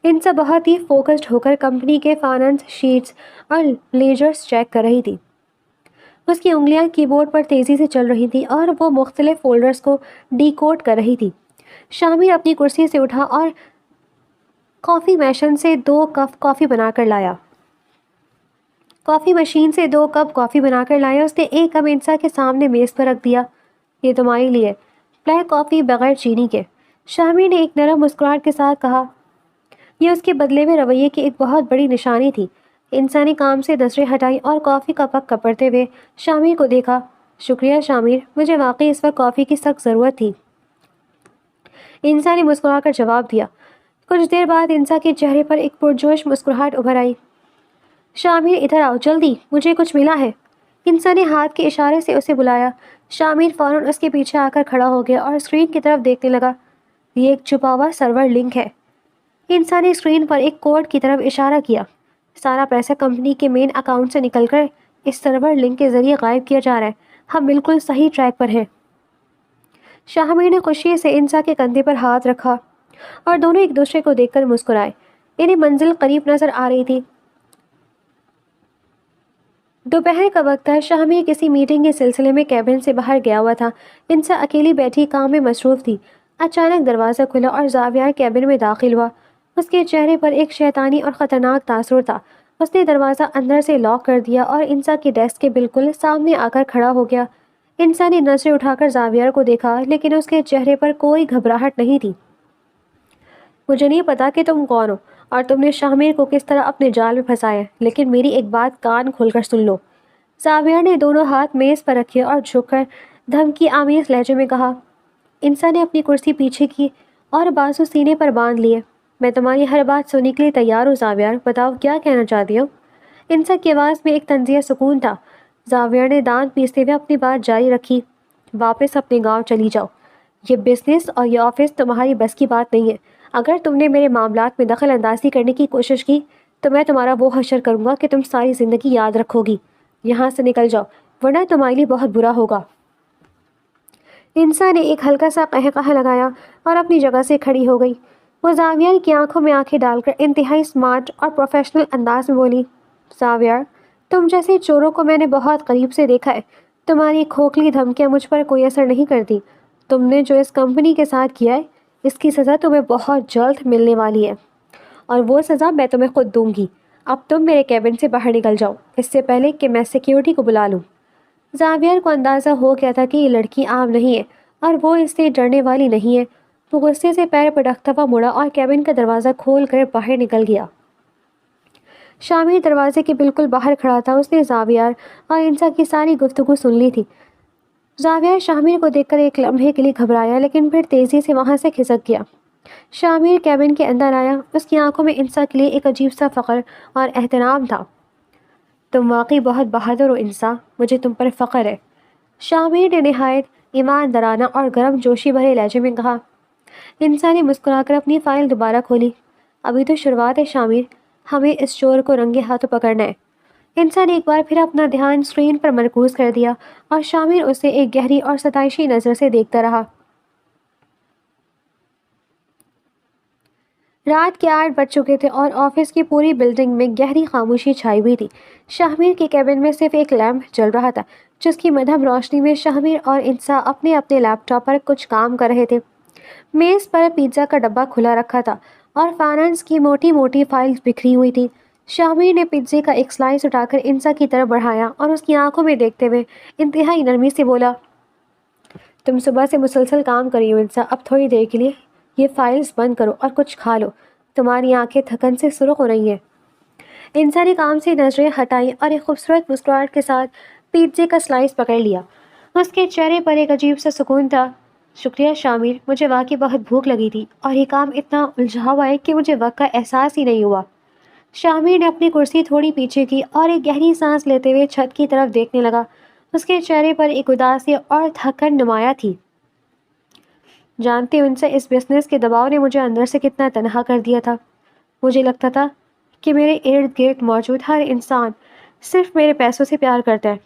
انسا بہت ہی فوکسڈ ہو کر کمپنی کے فائنانس شیٹس اور لیجرز چیک کر رہی تھی۔ اس کی انگلیاں کی بورڈ پر تیزی سے چل رہی تھیں اور وہ مختلف فولڈرز کو ڈی کوڈ کر رہی تھی۔ شامیر اپنی کرسی سے اٹھا اور کافی مشین سے 2 کپ کافی بنا کر لایا۔ اس نے ایک کپ انسا کے سامنے میز پر رکھ دیا۔ یہ تمہارے لیے، بلیک کافی بغیر چینی کے، شامیر نے ایک نرم مسکراہٹ کے ساتھ کہا۔ یہ اس کے بدلے میں رویے کی ایک بہت بڑی نشانی تھی۔ انسا نے کام سے نظریں ہٹائی اور کافی کا پک کپڑتے ہوئے شامیر کو دیکھا۔ شکریہ شامیر، مجھے واقعی اس وقت کافی کی سخت ضرورت تھی، انسا نے مسکرا کر جواب دیا۔ کچھ دیر بعد انسا کے چہرے پر ایک پرجوش مسکراہٹ ابھر آئی۔ شامیر، ادھر آؤ جلدی، مجھے کچھ ملا ہے۔ انسا نے ہاتھ کے اشارے سے اسے بلایا۔ شامیر فوراً اس کے پیچھے آ کر کھڑا ہو گیا اور اسکرین کی طرف دیکھنے لگا۔ یہ ایک چھپا ہوا سرور لنک ہے۔ انسا نے اسکرین پر ایک کوڈ کی طرف اشارہ کیا۔ سارا پیسہ کمپنی کے مین اکاؤنٹ سے نکل کر اس سرور لنک کے ذریعے غائب کیا جا رہا ہے۔ ہم بالکل صحیح ٹریک پر ہیں۔ شامیر نے خوشی سے انسا کے کندھے پر ہاتھ رکھا اور دونوں ایک دوسرے کو دیکھ کر مسکرائے۔ انہیں منزل قریب نظر آ رہی تھی۔ دوپہر کا وقت تھا۔ شامیر کسی میٹنگ کے سلسلے میں کیبن سے باہر گیا ہوا تھا۔ انسا اکیلی بیٹھی کام میں مصروف تھی۔ اچانک دروازہ کھلا اور زاویار کیبن میں داخل ہوا۔ اس کے چہرے پر ایک شیطانی اور خطرناک تاثر تھا۔ اس نے دروازہ اندر سے لاک کر دیا اور انسا کے ڈیسک کے بالکل سامنے آ کر کھڑا ہو گیا۔ انسا نے نظریں اٹھا کر زاویار کو دیکھا، لیکن اس کے چہرے پر کوئی گھبراہٹ نہیں تھی۔ مجھے نہیں پتا کہ تم کون ہو اور تم نے شامیر کو کس طرح اپنے جال میں پھنسایا، لیکن میری ایک بات کان کھول کر سن لو۔ زاویار نے دونوں ہاتھ میز پر رکھے اور جھک کر دھمکی آمیز لہجے میں کہا۔ انسا نے اپنی کرسی پیچھے کی اور بازو سینے پر باندھ لیے۔ میں تمہاری ہر بات سننے کے لیے تیار ہوں زاویار، بتاؤ کیا کہنا چاہتی ہو؟ انسا کی آواز میں ایک طنزیہ سکون تھا۔ زاویار نے دانت پیستے ہوئے اپنی بات جاری رکھی۔ واپس اپنے گاؤں چلی جاؤ۔ یہ بزنس اور یہ آفس تمہاری بس کی بات نہیں ہے۔ اگر تم نے میرے معاملات میں دخل اندازی کرنے کی کوشش کی تو میں تمہارا وہ حشر کروں گا کہ تم ساری زندگی یاد رکھو گی۔ یہاں سے نکل جاؤ ورنہ تمہارے لیے بہت برا ہوگا۔ انسا نے ایک ہلکا سا قہقہہ لگایا اور اپنی جگہ سے کھڑی ہو گئی۔ وہ زاویار کی آنکھوں میں آنکھیں ڈال کر انتہائی سمارٹ اور پروفیشنل انداز میں بولی۔ زاویار، تم جیسے چوروں کو میں نے بہت قریب سے دیکھا ہے۔ تمہاری کھوکھلی دھمکیاں مجھ پر کوئی اثر نہیں کرتی۔ تم نے جو اس کمپنی کے ساتھ کیا ہے اس کی سزا تمہیں بہت جلد ملنے والی ہے، اور وہ سزا میں تمہیں خود دوں گی۔ اب تم میرے کیبن سے باہر نکل جاؤ اس سے پہلے کہ میں سیکیورٹی کو بلا لوں۔ زاویار کو اندازہ ہو گیا تھا کہ یہ لڑکی عام نہیں ہے اور وہ اس سے ڈرنے والی نہیں ہے۔ وہ غصے سے پیر پٹکتا ہوا مڑا اور کیبن کا دروازہ کھول کر باہر نکل گیا۔ شامیر دروازے کے بالکل باہر کھڑا تھا۔ اس نے زاویار اور انسا کی ساری گفتگو سن لی تھی۔ زاویار شامیر کو دیکھ کر ایک لمحے کے لیے گھبرایا، لیکن پھر تیزی سے وہاں سے کھسک گیا۔ شامیر کیبن کے اندر آیا۔ اس کی آنکھوں میں انسا کے لیے ایک عجیب سا فخر اور احترام تھا۔ تم واقعی بہت بہادر ہو انسا، مجھے تم پر فخر ہے، شامیر نے نہایت ایماندارانہ اور گرم جوشی بھرے لہجے میں کہا۔ انسا نے مسکرا کر اپنی فائل دوبارہ کھولی۔ ابھی تو شروعات ہے شامیر، ہمیں اس چور کو رنگے ہاتھوں پکڑنا ہے۔ انسا نے ایک بار پھر اپنا دھیان اسکرین پر مرکوز کر دیا اور شامیر اسے ایک گہری اور ستائشی نظر سے دیکھتا رہا۔ رات کے 8 بج چکے تھے اور آفس کی پوری بلڈنگ میں گہری خاموشی چھائی ہوئی تھی۔ شامیر کے کیبن میں صرف ایک لیمپ جل رہا تھا، جس کی مدھم روشنی میں شامیر اور انسا اپنے اپنے لیپ ٹاپ پر کچھ کام کر رہے تھے۔ میز پر پیزا کا ڈبہ کھلا رکھا تھا اور فائنانس کی موٹی موٹی فائلز بکھری ہوئی تھی۔ شامیر نے پیزے کا ایک سلائس اٹھا کر انسا کی طرف بڑھایا اور اس کی آنکھوں میں دیکھتے ہوئے انتہائی نرمی سے بولا، تم صبح سے مسلسل کام کری ہو انسا، اب تھوڑی دیر کے لیے یہ فائلز بند کرو اور کچھ کھا لو، تمہاری آنکھیں تھکن سے سرخ ہو رہی ہیں۔ انسا نے کام سے نظریں ہٹائی اور ایک خوبصورت مسکراہٹ کے ساتھ پیزے کا سلائس پکڑ لیا۔ اس کے چہرے پر ایک عجیب سا سکون تھا۔ شکریہ شامیر، مجھے واقعی بہت بھوک لگی تھی اور یہ کام اتنا الجھا ہوا ہے کہ مجھے وقت کا احساس ہی نہیں ہوا۔ شامیر نے اپنی کرسی تھوڑی پیچھے کی اور ایک گہری سانس لیتے ہوئے چھت کی طرف دیکھنے لگا۔ اس کے چہرے پر ایک اداسی اور تھکن نمایاں تھی۔ جانتے ہو انسا، اس بزنس کے دباؤ نے مجھے اندر سے کتنا تنہا کر دیا تھا۔ مجھے لگتا تھا کہ میرے ارد گرد موجود ہر انسان صرف میرے پیسوں سے پیار کرتا ہے،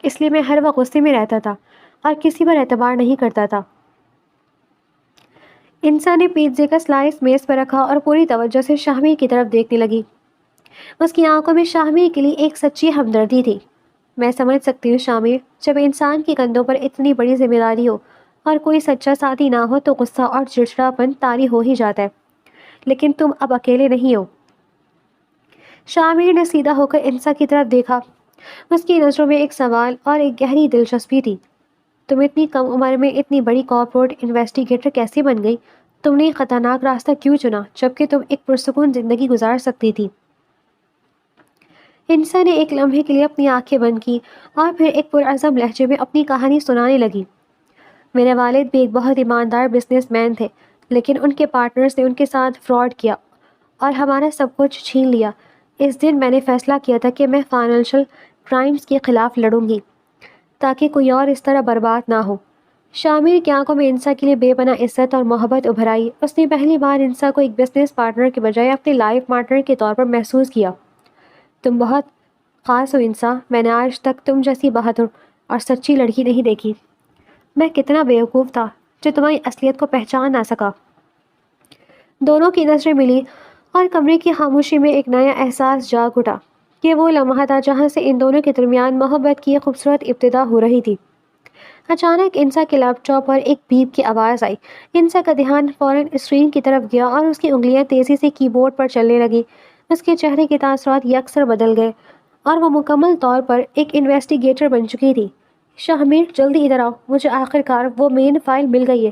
اس لیے میں ہر وقت غصے میں رہتا تھا اور کسی پر اعتبار نہیں کرتا تھا۔ انسا نے پیزے کا سلائس میز پر رکھا اور پوری توجہ سے شامیر کی طرف دیکھنے لگی۔ اس کی آنکھوں میں شامیر کے لیے ایک سچی ہمدردی تھی۔ میں سمجھ سکتی ہوں شامیر، جب انسان کے کندھوں پر اتنی بڑی ذمہ داری ہو اور کوئی سچا ساتھی نہ ہو تو غصہ اور چڑچڑاپن طاری ہو ہی جاتا ہے، لیکن تم اب اکیلے نہیں ہو۔ شامیر نے سیدھا ہو کر انسا کی طرف دیکھا۔ اس کی نظروں میں ایک سوال اور ایک گہری دلچسپی تھی۔ تم اتنی کم عمر میں اتنی بڑی کارپوریٹ انویسٹیگیٹر کیسے بن گئی؟ تم نے ایک خطرناک راستہ کیوں چنا جبکہ تم ایک پرسکون زندگی گزار سکتی تھی؟ انسا نے ایک لمحے کے لیے اپنی آنکھیں بند کی اور پھر ایک پرعزم لہجے میں اپنی کہانی سنانے لگی۔ میرے والد بھی ایک بہت ایماندار بزنس مین تھے، لیکن ان کے پارٹنرز نے ان کے ساتھ فراڈ کیا اور ہمارا سب کچھ چھین لیا۔ اس دن میں نے فیصلہ کیا تھا کہ میں فائنینشل کرائمز کے خلاف لڑوں گی تاکہ کوئی اور اس طرح برباد نہ ہو۔ شامیر کی آنکھوں میں انسا کے لیے بے پناہ عزت اور محبت ابھر آئی۔ اس نے پہلی بار انسا کو ایک بزنس پارٹنر کے بجائے اپنے لائف پارٹنر کے طور پر محسوس کیا۔ تم بہت خاص ہو انسا، میں نے آج تک تم جیسی بہادر اور سچی لڑکی نہیں دیکھی۔ میں کتنا بیوقوف تھا جو تمہاری اصلیت کو پہچان نہ سکا۔ دونوں کی نظریں ملی اور کمرے کی خاموشی میں ایک نیا احساس جاگ اٹھا۔ یہ وہ لمحہ تھا جہاں سے ان دونوں کے درمیان محبت کی ایک خوبصورت ابتدا ہو رہی تھی۔ اچانک انسا کے لیپ ٹاپ پر ایک بیپ کی آواز آئی۔ انسا کا دھیان فوراً اسکرین کی طرف گیا اور اس کی انگلیاں تیزی سے کی بورڈ پر چلنے لگیں۔ اس کے چہرے کے تاثرات یکسر بدل گئے اور وہ مکمل طور پر ایک انویسٹیگیٹر بن چکی تھی۔ شامیر، جلدی ادھر آؤ، مجھے آخرکار وہ مین فائل مل گئی ہے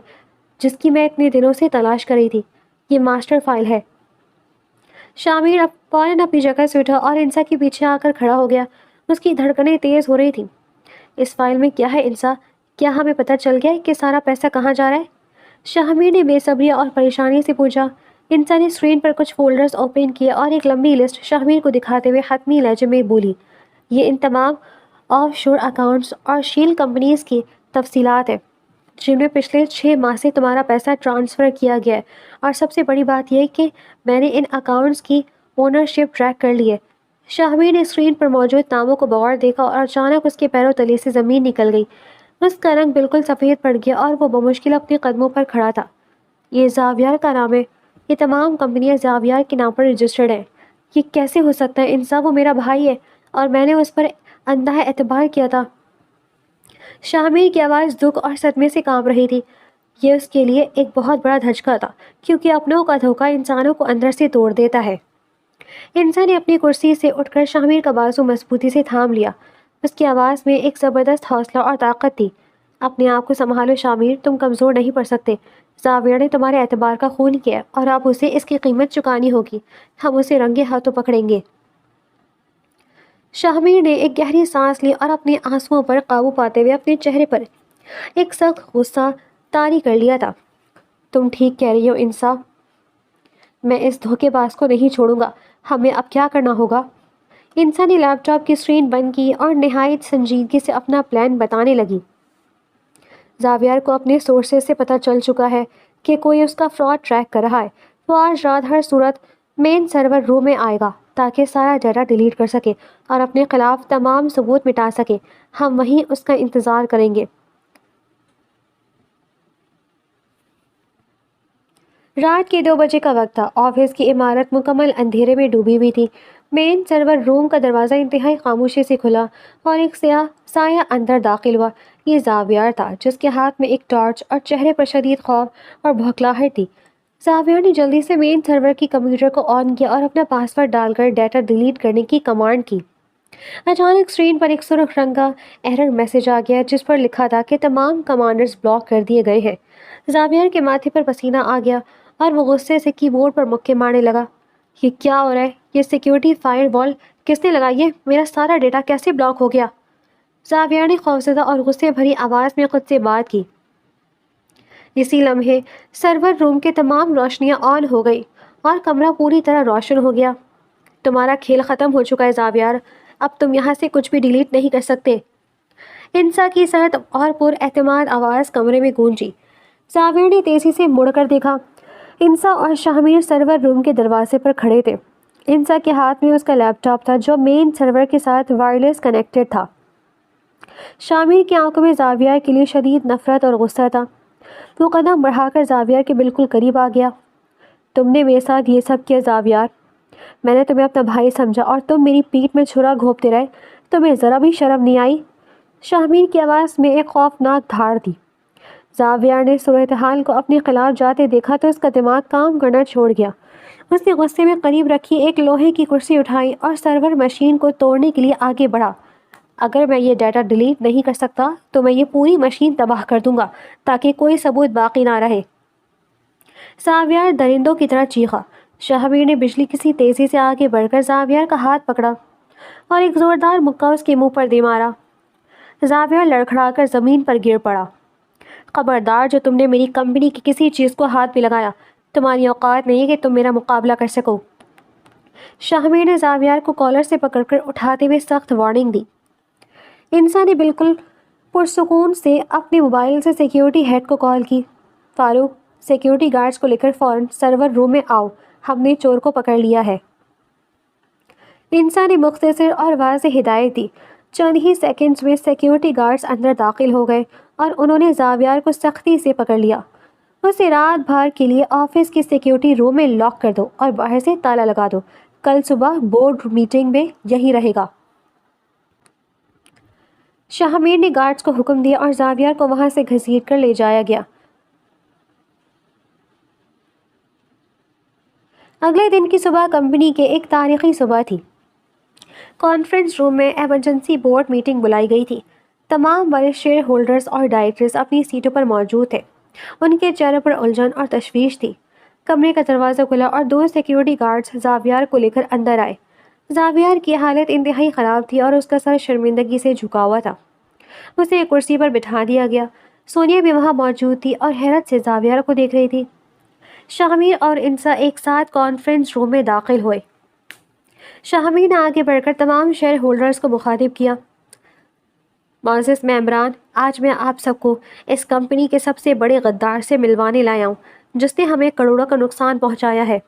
جس کی میں اتنے دنوں سے تلاش کر رہی تھی۔ یہ ماسٹر فائل ہے۔ شامیر اب فوراً اپنی جگہ سے اٹھا اور انسا کے پیچھے آ کر کھڑا ہو گیا۔ اس کی دھڑکنیں تیز ہو رہی تھیں۔ اس فائل میں کیا ہے انسا؟ کیا ہمیں پتہ چل گیا ہے کہ سارا پیسہ کہاں جا رہا ہے؟ شامیر نے بے صبری اور پریشانی سے پوچھا۔ انسا نے اسکرین پر کچھ فولڈرز اوپن کیے اور ایک لمبی لسٹ شامیر کو دکھاتے ہوئے حتمی لہجے میں بولی، یہ ان تمام آف شور اکاؤنٹس اور شیل کمپنیز کی تفصیلات ہیں جن میں پچھلے 6 ماہ سے تمہارا پیسہ ٹرانسفر کیا گیا ہے، اور سب سے بڑی بات یہ ہے کہ میں نے ان اکاؤنٹس کی اونرشپ ٹریک کر لی ہے۔ شامیر نے اسکرین پر موجود ناموں کو بغور دیکھا اور اچانک اس کے پیروں تلے سے زمین نکل گئی۔ اس کا رنگ بالکل سفید پڑ گیا اور وہ بمشکل اپنے قدموں پر کھڑا تھا۔ یہ زاویار کا نام ہے۔ یہ تمام کمپنیاں زاویار کے نام پر رجسٹرڈ ہیں۔ یہ کیسے ہو سکتا ہے انسا؟ وہ میرا بھائی ہے اور میں نے اس پر اندھا اعتبار کیا تھا۔ شامیر کی آواز دکھ اور صدمے سے کانپ رہی تھی۔ یہ اس کے لیے ایک بہت بڑا دھچکا تھا کیونکہ اپنوں کا دھوکہ انسانوں کو اندر سے توڑ دیتا ہے۔ انسان نے اپنی کرسی سے اٹھ کر شامیر کا بازو مضبوطی سے تھام لیا۔ اس کی آواز میں ایک زبردست حوصلہ اور طاقت تھی۔ اپنے آپ کو سنبھالو شامیر، تم کمزور نہیں پڑ سکتے۔ زاویہ نے تمہارے اعتبار کا خون کیا اور اب اسے اس کی قیمت چکانی ہوگی۔ ہم اسے رنگے ہاتھوں پکڑیں گے۔ شامیر نے ایک گہری سانس لی اور اپنے آنسوؤں پر قابو پاتے ہوئے اپنے چہرے پر ایک سخت غصہ طاری کر لیا تھا۔ تم ٹھیک کہہ رہی ہو انسا، میں اس دھوکے باز کو نہیں چھوڑوں گا۔ ہمیں اب کیا کرنا ہوگا؟ انسا نے لیپ ٹاپ کی اسکرین بند کی اور نہایت سنجیدگی سے اپنا پلان بتانے لگی۔ زاویار کو اپنے سورسز سے پتہ چل چکا ہے کہ کوئی اس کا فراڈ ٹریک کر رہا ہے۔ وہ آج رات ہر صورت مین سرور روم میں آئے گا تاکہ سارا ڈیٹا ڈیلیٹ کر سکے اور اپنے خلاف تمام ثبوت مٹا سکے۔ ہم وہیں اس کا انتظار کریں گے۔ رات کے 2 بجے کا وقت تھا۔ آفس کی عمارت مکمل اندھیرے میں ڈوبی ہوئی تھی۔ مین سرور روم کا دروازہ انتہائی خاموشی سے کھلا اور ایک سیاہ سایہ اندر داخل ہوا۔ یہ زاویار تھا جس کے ہاتھ میں ایک ٹارچ اور چہرے پر شدید خوف اور بھوکلاہٹ تھی۔ زاویہ نے جلدی سے مین سرور کی کمپیوٹر کو آن کیا اور اپنا پاسورڈ ڈال کر ڈیٹا ڈیلیٹ کرنے کی کمانڈ کی۔ اچانک اسکرین پر ایک سرخ رنگ کا ایرر میسج آ گیا جس پر لکھا تھا کہ تمام کمانڈرز بلاک کر دیے گئے ہیں۔ زاویہ کے ماتھے پر پسینہ آ گیا اور وہ غصے سے کی بورڈ پر مکے مارنے لگا۔ یہ کیا ہو رہا ہے؟ یہ سیکیورٹی فائر وال کس نے لگائی ہے؟ میرا سارا ڈیٹا کیسے بلاک ہو گیا؟ زاویہ نے خوفزدہ اور غصے بھری آواز میں خود سے بات کی۔ اسی لمحے سرور روم کے تمام روشنیاں آن ہو گئی اور کمرہ پوری طرح روشن ہو گیا۔ تمہارا کھیل ختم ہو چکا ہے زاویہ، اب تم یہاں سے کچھ بھی ڈیلیٹ نہیں کر سکتے۔ انسا کی سرد اور پر اعتماد آواز کمرے میں گونجی۔ زاویہ نے تیزی سے مڑ کر دیکھا۔ انسا اور شاہمیر سرور روم کے دروازے پر کھڑے تھے۔ انسا کے ہاتھ میں اس کا لیپ ٹاپ تھا جو مین سرور کے ساتھ وائرلیس کنیکٹڈ تھا۔ شاہمیر کی آنکھوں میں زاویہ کے لیے شدید نفرت اور غصہ تھا۔ وہ قدم بڑھا کر زاویہ کے بالکل قریب آ گیا۔ تم نے میرے ساتھ یہ سب کیا زاویہ؟ میں نے تمہیں اپنا بھائی سمجھا اور تم میری پیٹھ میں چھرا گھونپتے رہے۔ تمہیں ذرا بھی شرم نہیں آئی؟ شاہمیر کی آواز میں ایک خوفناک دھاڑ تھی۔ زاویہ نے صورتحال کو اپنے خلاف جاتے دیکھا تو اس کا دماغ کام کرنا چھوڑ گیا۔ اس نے غصے میں قریب رکھی ایک لوہے کی کرسی اٹھائی اور سرور مشین کو توڑنے کے لیے آگے بڑھا۔ اگر میں یہ ڈیٹا ڈیلیٹ نہیں کر سکتا تو میں یہ پوری مشین تباہ کر دوں گا تاکہ کوئی ثبوت باقی نہ رہے۔ زاویہ درندوں کی طرح چیخا۔ شاہمیر نے بجلی کسی تیزی سے آگے بڑھ کر زاویہ کا ہاتھ پکڑا اور ایک زوردار مکہ اس کے منہ پر دے مارا۔ زاویہ لڑکھڑا کر زمین پر گر پڑا۔ خبردار، جو تم نے میری کمپنی کی کسی چیز کو ہاتھ بھی لگایا، تمہاری اوقات نہیں ہے کہ تم میرا مقابلہ کر سکو۔ شاہمیر نے زاویہ کو کالر سے پکڑ کر اٹھاتے ہوئے سخت وارننگ دی۔ انسان نے بالکل پرسکون سے اپنے موبائل سے سیکیورٹی ہیڈ کو کال کی۔ فاروق، سیکیورٹی گارڈز کو لے کر فوراً سرور روم میں آؤ، ہم نے چور کو پکڑ لیا ہے۔ انسان نے مختصر اور واضح ہدایت دی۔ چند ہی سیکنڈز میں سیکیورٹی گارڈز اندر داخل ہو گئے اور انہوں نے زاویہ کو سختی سے پکڑ لیا۔ اسے رات بھر کے لیے آفس کے سیکیورٹی روم میں لاک کر دو اور باہر سے تالا لگا دو۔ کل صبح بورڈ میٹنگ میں یہی رہے گا۔ شاہمیر نے گارڈز کو حکم دیا اور زاویہ کو وہاں سے گھسیٹ کر لے جایا گیا۔ اگلے دن کی صبح کمپنی کے ایک تاریخی صبح تھی۔ کانفرنس روم میں ایمرجنسی بورڈ میٹنگ بلائی گئی تھی۔ تمام بڑے شیئر ہولڈرز اور ڈائریکٹرز اپنی سیٹوں پر موجود تھے۔ ان کے چہروں پر الجھن اور تشویش تھی۔ کمرے کا دروازہ کھلا اور دو سیکیورٹی گارڈز زاویہ کو لے کر اندر آئے۔ زاویہ کی حالت انتہائی خراب تھی اور اس کا سر شرمندگی سے جھکا ہوا تھا۔ اسے ایک کرسی پر بٹھا دیا گیا۔ سونیا بھی وہاں موجود تھی اور حیرت سے زاویہ کو دیکھ رہی تھی۔ شاہمیر اور انسا ایک ساتھ کانفرنس روم میں داخل ہوئے۔ شاہمیر نے آگے بڑھ کر تمام شیئر ہولڈرز کو مخاطب کیا۔ معزز ممبران، آج میں آپ سب کو اس کمپنی کے سب سے بڑے غدار سے ملوانے لایا ہوں جس نے ہمیں کروڑوں کا نقصان پہنچایا ہے۔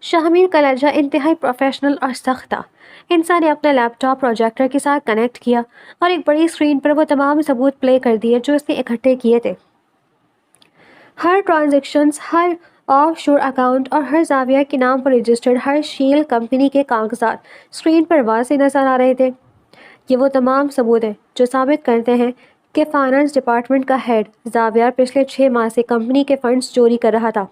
شاہمیر کا لہجہ انتہائی پروفیشنل اور سخت تھا۔ انسان نے اپنا لیپ ٹاپ پروجیکٹر کے ساتھ کنیکٹ کیا اور ایک بڑی اسکرین پر وہ تمام ثبوت پلے کر دیے جو اس نے اکٹھے کیے تھے۔ ہر ٹرانزیکشنز، ہر آف شور اکاؤنٹ اور ہر زاویہ کے نام پر رجسٹرڈ ہر شیل کمپنی کے کاغذات اسکرین پر واضح نظر آ رہے تھے۔ یہ وہ تمام ثبوت ہیں جو ثابت کرتے ہیں کہ فائنانس ڈپارٹمنٹ کا ہیڈ زاویہ پچھلے 6 ماہ سے کمپنی کے فنڈز چوری کر رہا تھا۔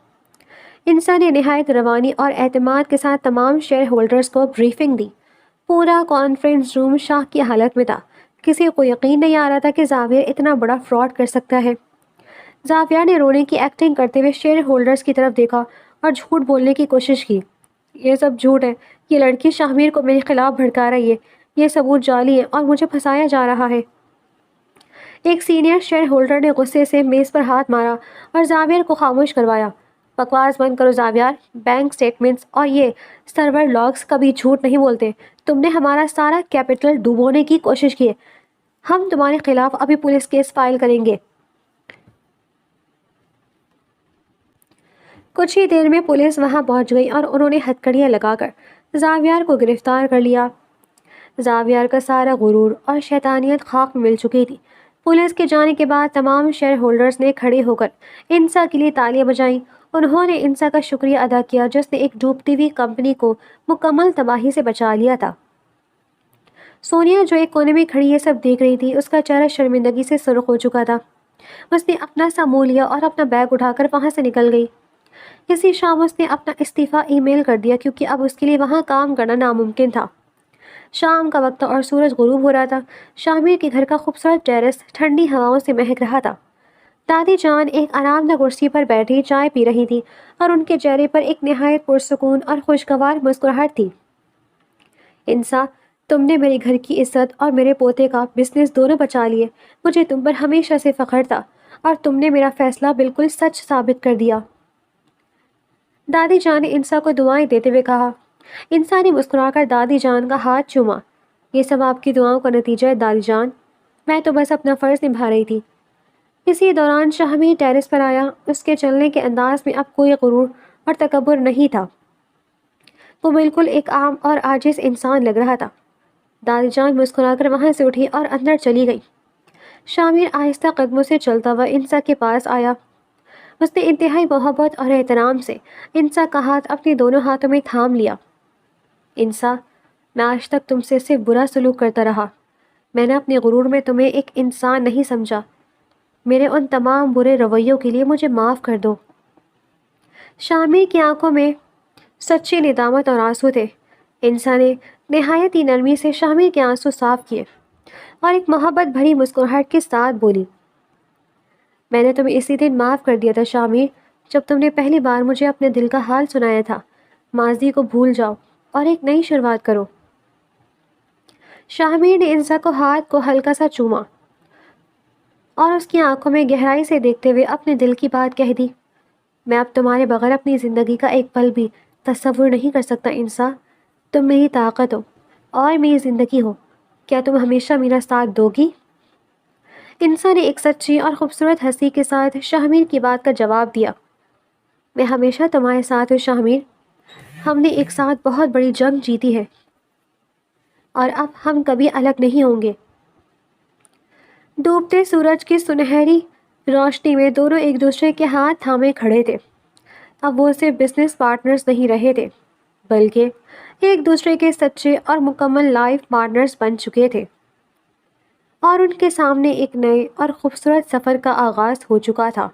انسان نے نہایت روانی اور اعتماد کے ساتھ تمام شیئر ہولڈرز کو بریفنگ دی۔ پورا کانفرنس روم شاک کی حالت میں تھا۔ کسی کو یقین نہیں آ رہا تھا کہ زاویہ اتنا بڑا فراڈ کر سکتا ہے۔ زاویہ نے رونے کی ایکٹنگ کرتے ہوئے شیئر ہولڈرز کی طرف دیکھا اور جھوٹ بولنے کی کوشش کی۔ یہ سب جھوٹ ہے۔ یہ لڑکی شاہمیر کو میرے خلاف بھڑکا رہی ہے۔ یہ ثبوت جعلی ہے اور مجھے پھنسایا جا رہا ہے۔ ایک سینئر شیئر ہولڈر نے غصے سے میز پر ہاتھ مارا اور زاویہ کو خاموش کروایا۔ بکواس بند کرو زاویہ، بینک سٹیٹمنٹس اور یہ سرور لاگز کبھی جھوٹ نہیں بولتے۔ تم نے ہمارا سارا کیپٹل ڈوبونے کی کوشش کی ہے۔ ہم تمہارے خلاف ابھی پولیس کیس فائل کریں گے۔ کچھ ہی دیر میں پولیس وہاں پہنچ گئی اور انہوں نے ہتھکڑیاں لگا کر زاویہ کو گرفتار کر لیا۔ زاویہ کا سارا غرور اور شیطانیت خاک میں مل چکی تھی۔ پولیس کے جانے کے بعد تمام شیئر ہولڈرز نے کھڑے ہو کر انسا کے لیے تالیاں بجائیں۔ انہوں نے انسا کا شکریہ ادا کیا جس نے ایک ڈوبتی ہوئی کمپنی کو مکمل تباہی سے بچا لیا تھا۔ سونیا جو ایک کونے میں کھڑی یہ سب دیکھ رہی تھی، اس کا چہرہ شرمندگی سے سرخ ہو چکا تھا۔ اس نے اپنا سا منہ لیا اور اپنا بیگ اٹھا کر وہاں سے نکل گئی۔ اسی شام اس نے اپنا استعفیٰ ای میل کر دیا کیونکہ اب اس کے لیے وہاں کام کرنا ناممکن تھا۔ شام کا وقت تھا اور سورج غروب ہو رہا تھا۔ شامیر کے گھر کا خوبصورت ٹیرس ٹھنڈی ہواؤں سے مہک رہا تھا۔ دادی جان ایک آرام دہ کرسی پر بیٹھی چائے پی رہی تھی اور ان کے چہرے پر ایک نہایت پرسکون اور خوشگوار مسکراہٹ تھی۔ انسا، تم نے میرے گھر کی عزت اور میرے پوتے کا بزنس دونوں بچا لیے۔ مجھے تم پر ہمیشہ سے فخر تھا اور تم نے میرا فیصلہ بالکل سچ ثابت کر دیا۔ دادی جان نے انسا کو دعائیں دیتے ہوئے کہا۔ انسا نے مسکرا کر دادی جان کا ہاتھ چوما۔ یہ سب آپ کی دعاؤں کا نتیجہ ہے دادی جان، میں تو بس اپنا فرض نبھا رہی تھی۔ اسی دوران شاہمیر ٹیرس پر آیا۔ اس کے چلنے کے انداز میں اب کوئی غرور اور تکبر نہیں تھا، وہ بالکل ایک عام اور عاجز انسان لگ رہا تھا۔ دادی جان مسکرا کر وہاں سے اٹھی اور اندر چلی گئی۔ شامیر آہستہ قدموں سے چلتا ہوا انسا کے پاس آیا۔ اس نے انتہائی محبت اور احترام سے انسا کا ہاتھ اپنے دونوں ہاتھوں میں تھام لیا۔ انسا، میں آج تک تم سے صرف برا سلوک کرتا رہا۔ میں نے اپنے غرور میں تمہیں ایک انسان نہیں سمجھا۔ میرے ان تمام برے رویوں کے لیے مجھے معاف کر دو۔ شامیر کی آنکھوں میں سچی ندامت اور آنسو تھے۔ انسا نے نہایت ہی نرمی سے شامیر کے آنسو صاف کیے اور ایک محبت بھری مسکراہٹ کے ساتھ بولی، میں نے تمہیں اسی دن معاف کر دیا تھا شامیر، جب تم نے پہلی بار مجھے اپنے دل کا حال سنایا تھا۔ ماضی کو بھول جاؤ اور ایک نئی شروعات کرو۔ شامیر نے انسا کو ہاتھ کو ہلکا سا چوما اور اس کی آنکھوں میں گہرائی سے دیکھتے ہوئے اپنے دل کی بات کہہ دی۔ میں اب تمہارے بغیر اپنی زندگی کا ایک پل بھی تصور نہیں کر سکتا انسا۔ تم میری طاقت ہو اور میری زندگی ہو۔ کیا تم ہمیشہ میرا ساتھ دو گی؟ انسا نے ایک سچی اور خوبصورت ہنسی کے ساتھ شاہمیر کی بات کا جواب دیا۔ میں ہمیشہ تمہارے ساتھ ہوں شاہمیر۔ ہم نے ایک ساتھ بہت بڑی جنگ جیتی ہے اور اب ہم کبھی الگ نہیں ہوں گے۔ ڈوبتے سورج کی سنہری روشنی میں دونوں ایک دوسرے کے ہاتھ تھامے کھڑے تھے۔ اب وہ صرف بزنس پارٹنرز نہیں رہے تھے، بلکہ ایک دوسرے کے سچے اور مکمل لائف پارٹنرز بن چکے تھے، اور ان کے سامنے ایک نئے اور خوبصورت سفر کا آغاز ہو چکا تھا۔